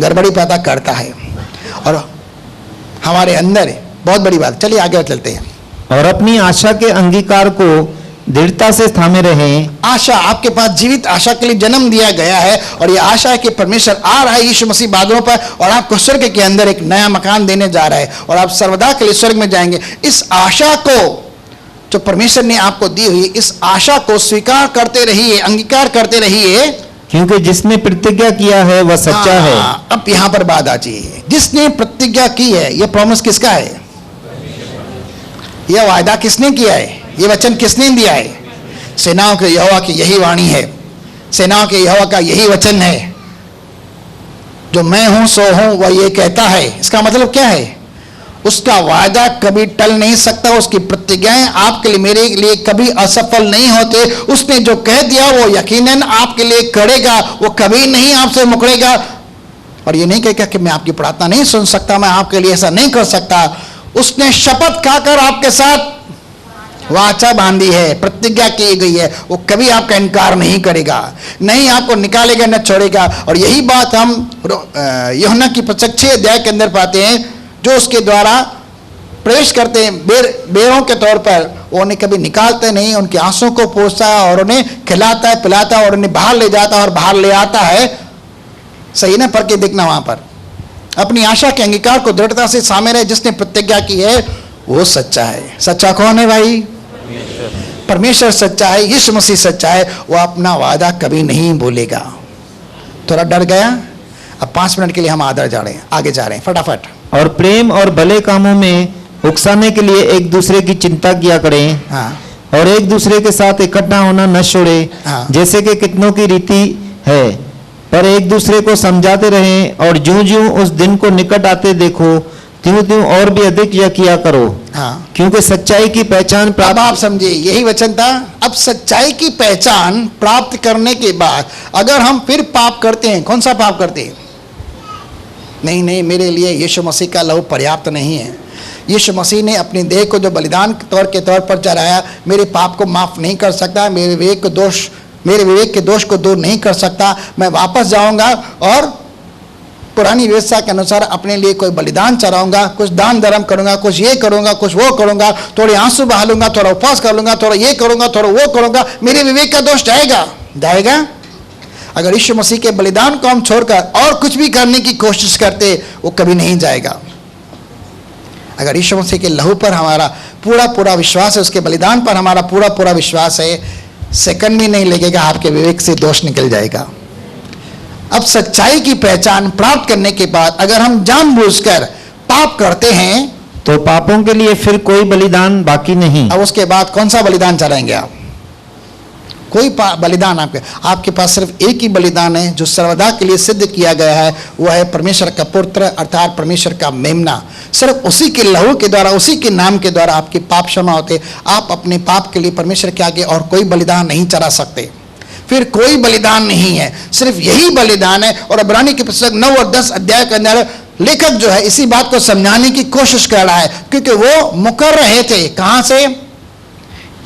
गड़बड़ी पैदा करता है और हमारे अंदर बहुत बड़ी बात। चलिए आगे चलते हैं। और अपनी आशा के अंगीकार को दृढ़ता से थामे रहें। आशा, आपके पास जीवित आशा के लिए जन्म दिया गया है और यह आशा है कि परमेश्वर आ रहा है यीशु मसीह बादलों पर और आपको स्वर्ग के अंदर एक नया मकान देने जा रहा है और आप सर्वदा के लिए स्वर्ग में जाएंगे। इस आशा को जो परमेश्वर ने आपको दी हुई, इस आशा को स्वीकार करते रहिए, अंगीकार करते रहिए, क्योंकि जिसने प्रतिज्ञा किया है वह सच्चा है। अब यहां पर बात आ जाइए, जिसने प्रतिज्ञा की है, यह प्रॉमिस किसका है? यह वायदा किसने किया है? ये वचन किसने दिया है? सेनाओं के यहोवा की यही वाणी है, सेनाओं के यहोवा का यही वचन है, जो मैं हूं सो हूं वह ये कहता है। इसका मतलब क्या है? उसका वायदा कभी टल नहीं सकता, उसकी प्रतिज्ञाएं आपके लिए, मेरे लिए कभी असफल नहीं होते। उसने जो कह दिया वो यकीनन आपके लिए करेगा, वो कभी नहीं आपसे मुकरेगा। और ये नहीं कहेगा कि मैं आपकी प्रार्थना नहीं सुन सकता, मैं आपके लिए ऐसा नहीं कर सकता। उसने शपथ खाकर आपके साथ वाचा बांधी है, प्रतिज्ञा की गई है, वो कभी आपका इनकार नहीं करेगा, नहीं आपको निकालेगा, न छोड़ेगा। और यही बात हम यूहन्ना की 6 अध्याय के अंदर पाते हैं, जो उसके द्वारा प्रवेश करते हैं बेरों के तौर पर, वो उन्हें कभी निकालते नहीं, उनकी आंसू को पोंछता है और उन्हें खिलाता है, पिलाता है और उन्हें बाहर ले जाता है और बाहर ले आता है। सही ना? पढ़ के देखना वहां पर। अपनी आशा के अंगीकार को दृढ़ता से सामने रहे, जिसने प्रतिज्ञा की है वो सच्चा है। सच्चा कौन है भाई? परमेश्वर सच्चा है, यीशु मसीह सच्चा है, वो अपना वादा कभी नहीं भूलेगा। थोड़ा डर गया? अब 5 मिनट के लिए हम आगे जा रहे हैं फटाफट। और प्रेम और भले कामों में उकसाने के लिए एक दूसरे की चिंता किया करें। हाँ, और एक दूसरे के साथ इकट्ठा होना न छोड़े, हाँ। जैसे कि कितनों की रीति है, पर एक दूसरे को समझाते रहें। और ज्यों ज्यों उस दिन को निकट आते देखो, त्यों त्यों और भी अधिक यह किया करो। हाँ। क्योंकि सच्चाई की पहचान अब प्राप्त। आप समझिए, यही वचन था। अब सच्चाई की पहचान प्राप्त करने के बाद अगर हम फिर पाप करते हैं, कौन सा पाप करते हैं? नहीं, मेरे लिए यीशु मसीह का लहू पर्याप्त नहीं है। यीशु मसीह ने अपनी देह को जो बलिदान के तौर पर चढ़ाया, मेरे पाप को माफ नहीं कर सकता, मेरे विवेक के दोष को दूर नहीं कर सकता। मैं वापस जाऊंगा और पुरानी व्यवस्था के अनुसार अपने लिए कोई बलिदान चढ़ाऊंगा, कुछ दान धर्म करूंगा, कुछ ये करूंगा, कुछ वो करूंगा, थोड़े आंसू बहा लूंगा, थोड़ा उपवास कर लूंगा, थोड़ा ये करूंगा, थोड़ा वो करूंगा। मेरे विवेक का दोष जाएगा? अगर यीशु मसीह के बलिदान को हम छोड़कर और कुछ भी करने की कोशिश करते, वो कभी नहीं जाएगा। अगर यीशु मसीह के लहू पर हमारा पूरा विश्वास है, उसके बलिदान पर हमारा पूरा विश्वास है, सेकंड भी नहीं लगेगा, आपके विवेक से दोष निकल जाएगा। अब सच्चाई की पहचान प्राप्त करने के बाद अगर हम जानबूझकर पाप करते हैं, तो पापों के लिए फिर कोई बलिदान बाकी नहीं। अब उसके बाद कौन सा बलिदान चढ़ाएंगे आप? कोई बलिदान आपके पास सिर्फ एक ही बलिदान है, जो सर्वदा के लिए सिद्ध किया गया है, वह है परमेश्वर का पुत्र अर्थात परमेश्वर का मेमना। सिर्फ उसी के लहू के द्वारा, उसी के नाम के द्वारा आपके पाप क्षमा होते। आप अपने पाप के लिए परमेश्वर के आगे और कोई बलिदान नहीं चढ़ा सकते, फिर कोई बलिदान नहीं है, सिर्फ यही बलिदान है। और इब्रानी की पुस्तक 9 और 10 अध्याय के अंदर लेखक जो है इसी बात को समझाने की कोशिश कर रहा है, क्योंकि वो मुकर रहे थे। कहां से?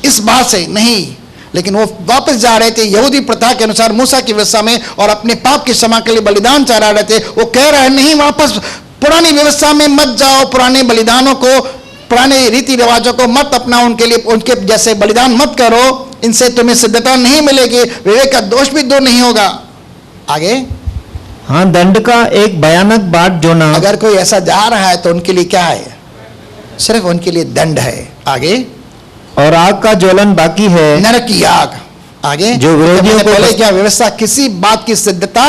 इस बात से नहीं, लेकिन वो वापस जा रहे थे यहूदी प्रथा के अनुसार मूसा की व्यवस्था में, और अपने पाप की क्षमा के लिए बलिदान चढ़ा रहे थे। वो कह रहे हैं नहीं, वापस पुरानी व्यवस्था में मत जाओ, पुराने बलिदानों को, पुराने रीति रिवाजों को मत अपनाओ, उनके लिए उनके जैसे बलिदान मत करो, इनसे तुम्हें सिद्धता नहीं मिलेगी, विवेक का दोष भी दूर नहीं होगा। आगे, हाँ, दंड का एक भयानक बाट जोना। अगर कोई ऐसा जा रहा है तो उनके लिए क्या है? सिर्फ उनके लिए दंड है। आगे, और आग का ज्वलन बाकी है, नरक की आग। आगे, जो विरोधियों को पहले क्या व्यवस्था किसी बात की सिद्धता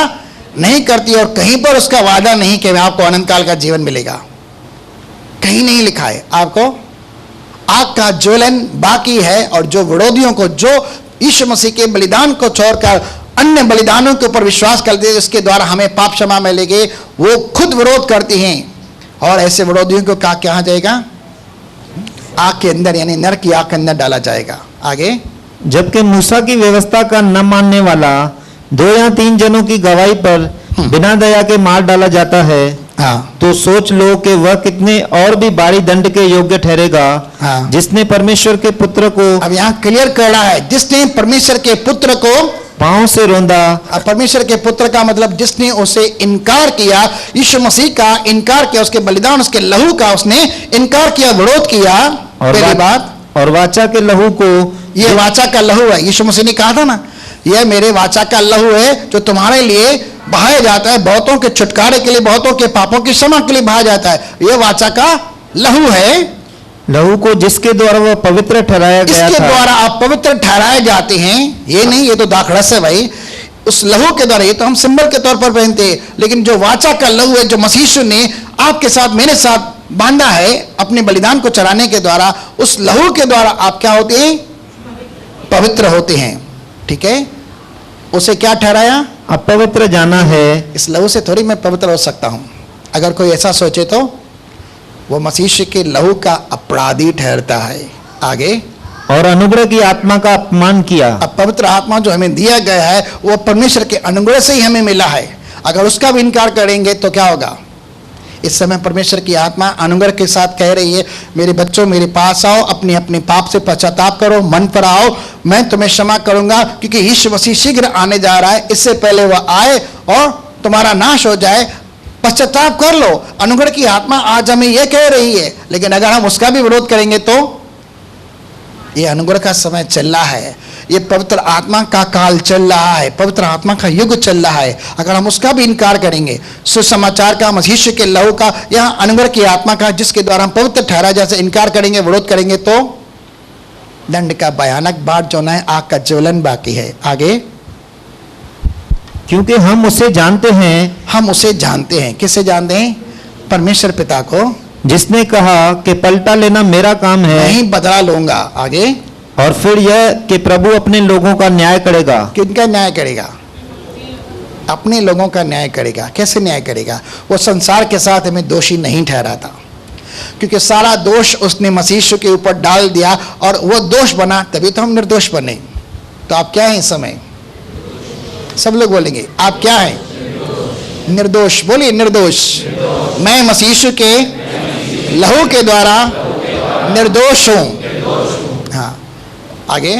नहीं करती और कहीं पर उसका वादा नहीं कि आपको अनंत काल का जीवन मिलेगा, कहीं नहीं लिखा है। आपको आग का ज्वलन बाकी है, और जो विरोधियों को, जो यीशु मसीह के बलिदान को छोड़कर अन्य बलिदानों के ऊपर विश्वास करते हैं, इसके द्वारा हमें पाप क्षमा मिलेगी, वो खुद विरोध करती हैं। और ऐसे विरोधियों को कहा जाएगा? आग के अंदर, यानी नरक की आग के अंदर डाला जाएगा। आगे, जबकि मूसा की व्यवस्था का न मानने वाला 2 या 3 जनों की गवाही पर बिना दया के मार डाला जाता है। हाँ तो सोच लो कि वह कितने और भी भारी दंड के योग्य ठहरेगा, हाँ। जिसने परमेश्वर के पुत्र को अब यहाँ क्लियर कर रहा है, जिसने परमेश्वर के पुत्र को, पांव से रौंदा। अब परमेश्वर के पुत्र का मतलब जिसने उसे इनकार किया, यीशु मसीह का इनकार किया, उसके बलिदान, उसके लहू का उसने इनकार किया, विरोध किया। पहली बात, और वाचा के लहू को, ये वाचा का लहू है। यीशु मसीह ने कहा था ना, यह मेरे वाचा का लहू है जो तुम्हारे लिए बहाया जाता है, बहुतों के छुटकारे के लिए, बहुतों के पापों की क्षमा के लिए बहाया जाता है। यह वाचा का लहू है, लहू को जिसके द्वारा वह पवित्र ठहराया गया इसके था। द्वारा आप पवित्र ठहराए जाते हैं। ये नहीं, ये तो दाखरस है भाई, उस लहू के द्वारा। ये तो हम सिंबल के तौर पर पहनते हैं, लेकिन जो वाचा का लहू है, जो मसीह ने आपके साथ, मेरे साथ बांधा है अपने बलिदान को चढ़ाने के द्वारा, उस लहू के द्वारा आप क्या होते हैं? पवित्र होते हैं। ठीक है, उसे क्या ठहराया? अपवित्र जाना है। इस लहू से थोड़ी मैं पवित्र हो सकता हूं। अगर कोई ऐसा सोचे तो वो मसीह के लहू का अपराधी ठहरता है। आगे, और अनुग्रह की आत्मा का अपमान किया। अब पवित्र आत्मा जो हमें दिया गया है वो परमेश्वर के अनुग्रह से ही हमें मिला है। अगर उसका भी इनकार करेंगे तो क्या होगा? इस समय परमेश्वर की आत्मा अनुग्रह के साथ कह रही है, मेरे बच्चों मेरे पास आओ, अपने अपने पाप से पश्चाताप करो, मन पर आओ, मैं तुम्हें क्षमा करूंगा, क्योंकि यीशु मसीह शीघ्र आने जा रहा है। इससे पहले वह आए और तुम्हारा नाश हो जाए। पश्चाताप कर लो। अनुग्रह की आत्मा आज हमें यह कह रही है, लेकिन अगर हम उसका भी विरोध करेंगे तो ये अनुग्रह का समय चल रहा है, ये पवित्र आत्मा का काल चल रहा है, पवित्र आत्मा का युग चल रहा है। अगर हम उसका भी इनकार करेंगे, सुसमाचार का, मसीह के लहू का, यहाँ अनुग्रह की आत्मा का, जिसके द्वारा हम पवित्र ठहरा, जैसे इनकार करेंगे, विरोध करेंगे तो दंड का भयानक बाट जो है, आग का ज्वलन बाकी है। आगे, क्योंकि हम उसे जानते हैं। हम उसे जानते हैं। किसे जानते हैं? परमेश्वर पिता को, जिसने कहा कि पलटा लेना मेरा काम है, नहीं बदला लूंगा। आगे, और फिर यह कि प्रभु अपने लोगों का न्याय करेगा। किनका न्याय करेगा? अपने लोगों का न्याय करेगा। कैसे न्याय करेगा? वो संसार के साथ हमें दोषी नहीं ठहराता, क्योंकि सारा दोष उसने मसीह के ऊपर डाल दिया और वो दोष बना, तभी तो हम निर्दोष बने। तो आप क्या हैं इस समय? सब लोग बोलेंगे आप क्या हैं? निर्दोष। बोलिए निर्दोष। मैं मसीह के लहू के द्वारा निर्दोष हूं। हाँ, आगे,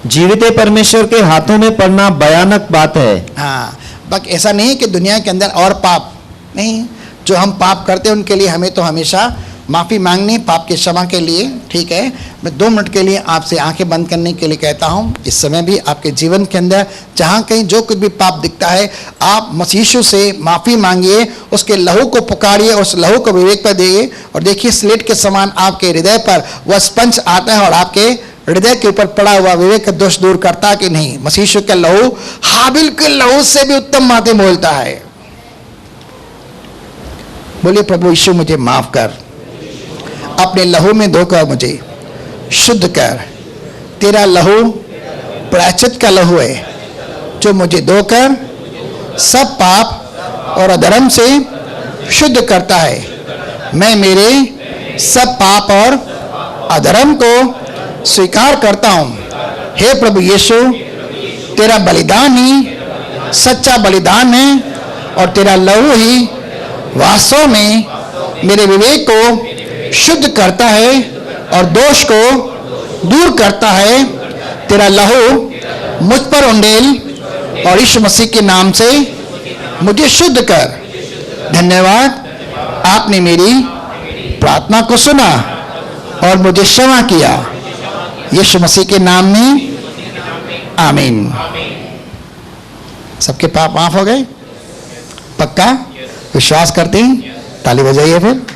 जीवित परमेश्वर के हाथों में पड़ना भयानक बात है। हाँ, बस ऐसा नहीं कि दुनिया के अंदर और पाप नहीं, जो हम पाप करते हैं उनके लिए हमें तो हमेशा माफ़ी मांगनी, पाप की क्षमा के लिए। ठीक है, मैं 2 मिनट के लिए आपसे आंखें बंद करने के लिए कहता हूँ। इस समय भी आपके जीवन के अंदर जहाँ कहीं जो कुछ भी पाप दिखता है, आप मसीह से माफ़ी मांगिए, उसके लहू को पुकारिए, उस लहू को विवेक पर दिए, और देखिए स्लेट के समान आपके हृदय पर वह स्पंज आता है और आपके हृदय के ऊपर पड़ा हुआ विवेक का दोष दूर करता कि नहीं। मसीह का लहू हाबिल के लहू से भी उत्तम बातें बोलता है। बोलिए प्रभु यीशु मुझे माफ कर, अपने लहू में धोकर मुझे शुद्ध कर। तेरा लहू प्रायश्चित का लहू है जो मुझे धोकर सब पाप और अधर्म से शुद्ध करता है। मैं मेरे सब पाप और अधर्म को स्वीकार करता हूँ। हे प्रभु यीशु, तेरा बलिदान ही सच्चा बलिदान है और तेरा लहू ही वास्तव में मेरे विवेक को शुद्ध करता है और दोष को दूर करता है। तेरा लहू मुझ पर उंडेल और यीशु मसीह के नाम से मुझे शुद्ध कर। धन्यवाद, आपने मेरी प्रार्थना को सुना और मुझे क्षमा किया। यीशु मसीह के नाम में आमीन। सबके पाप माफ हो गए? पक्का विश्वास करते हैं? ताली बजाइए फिर।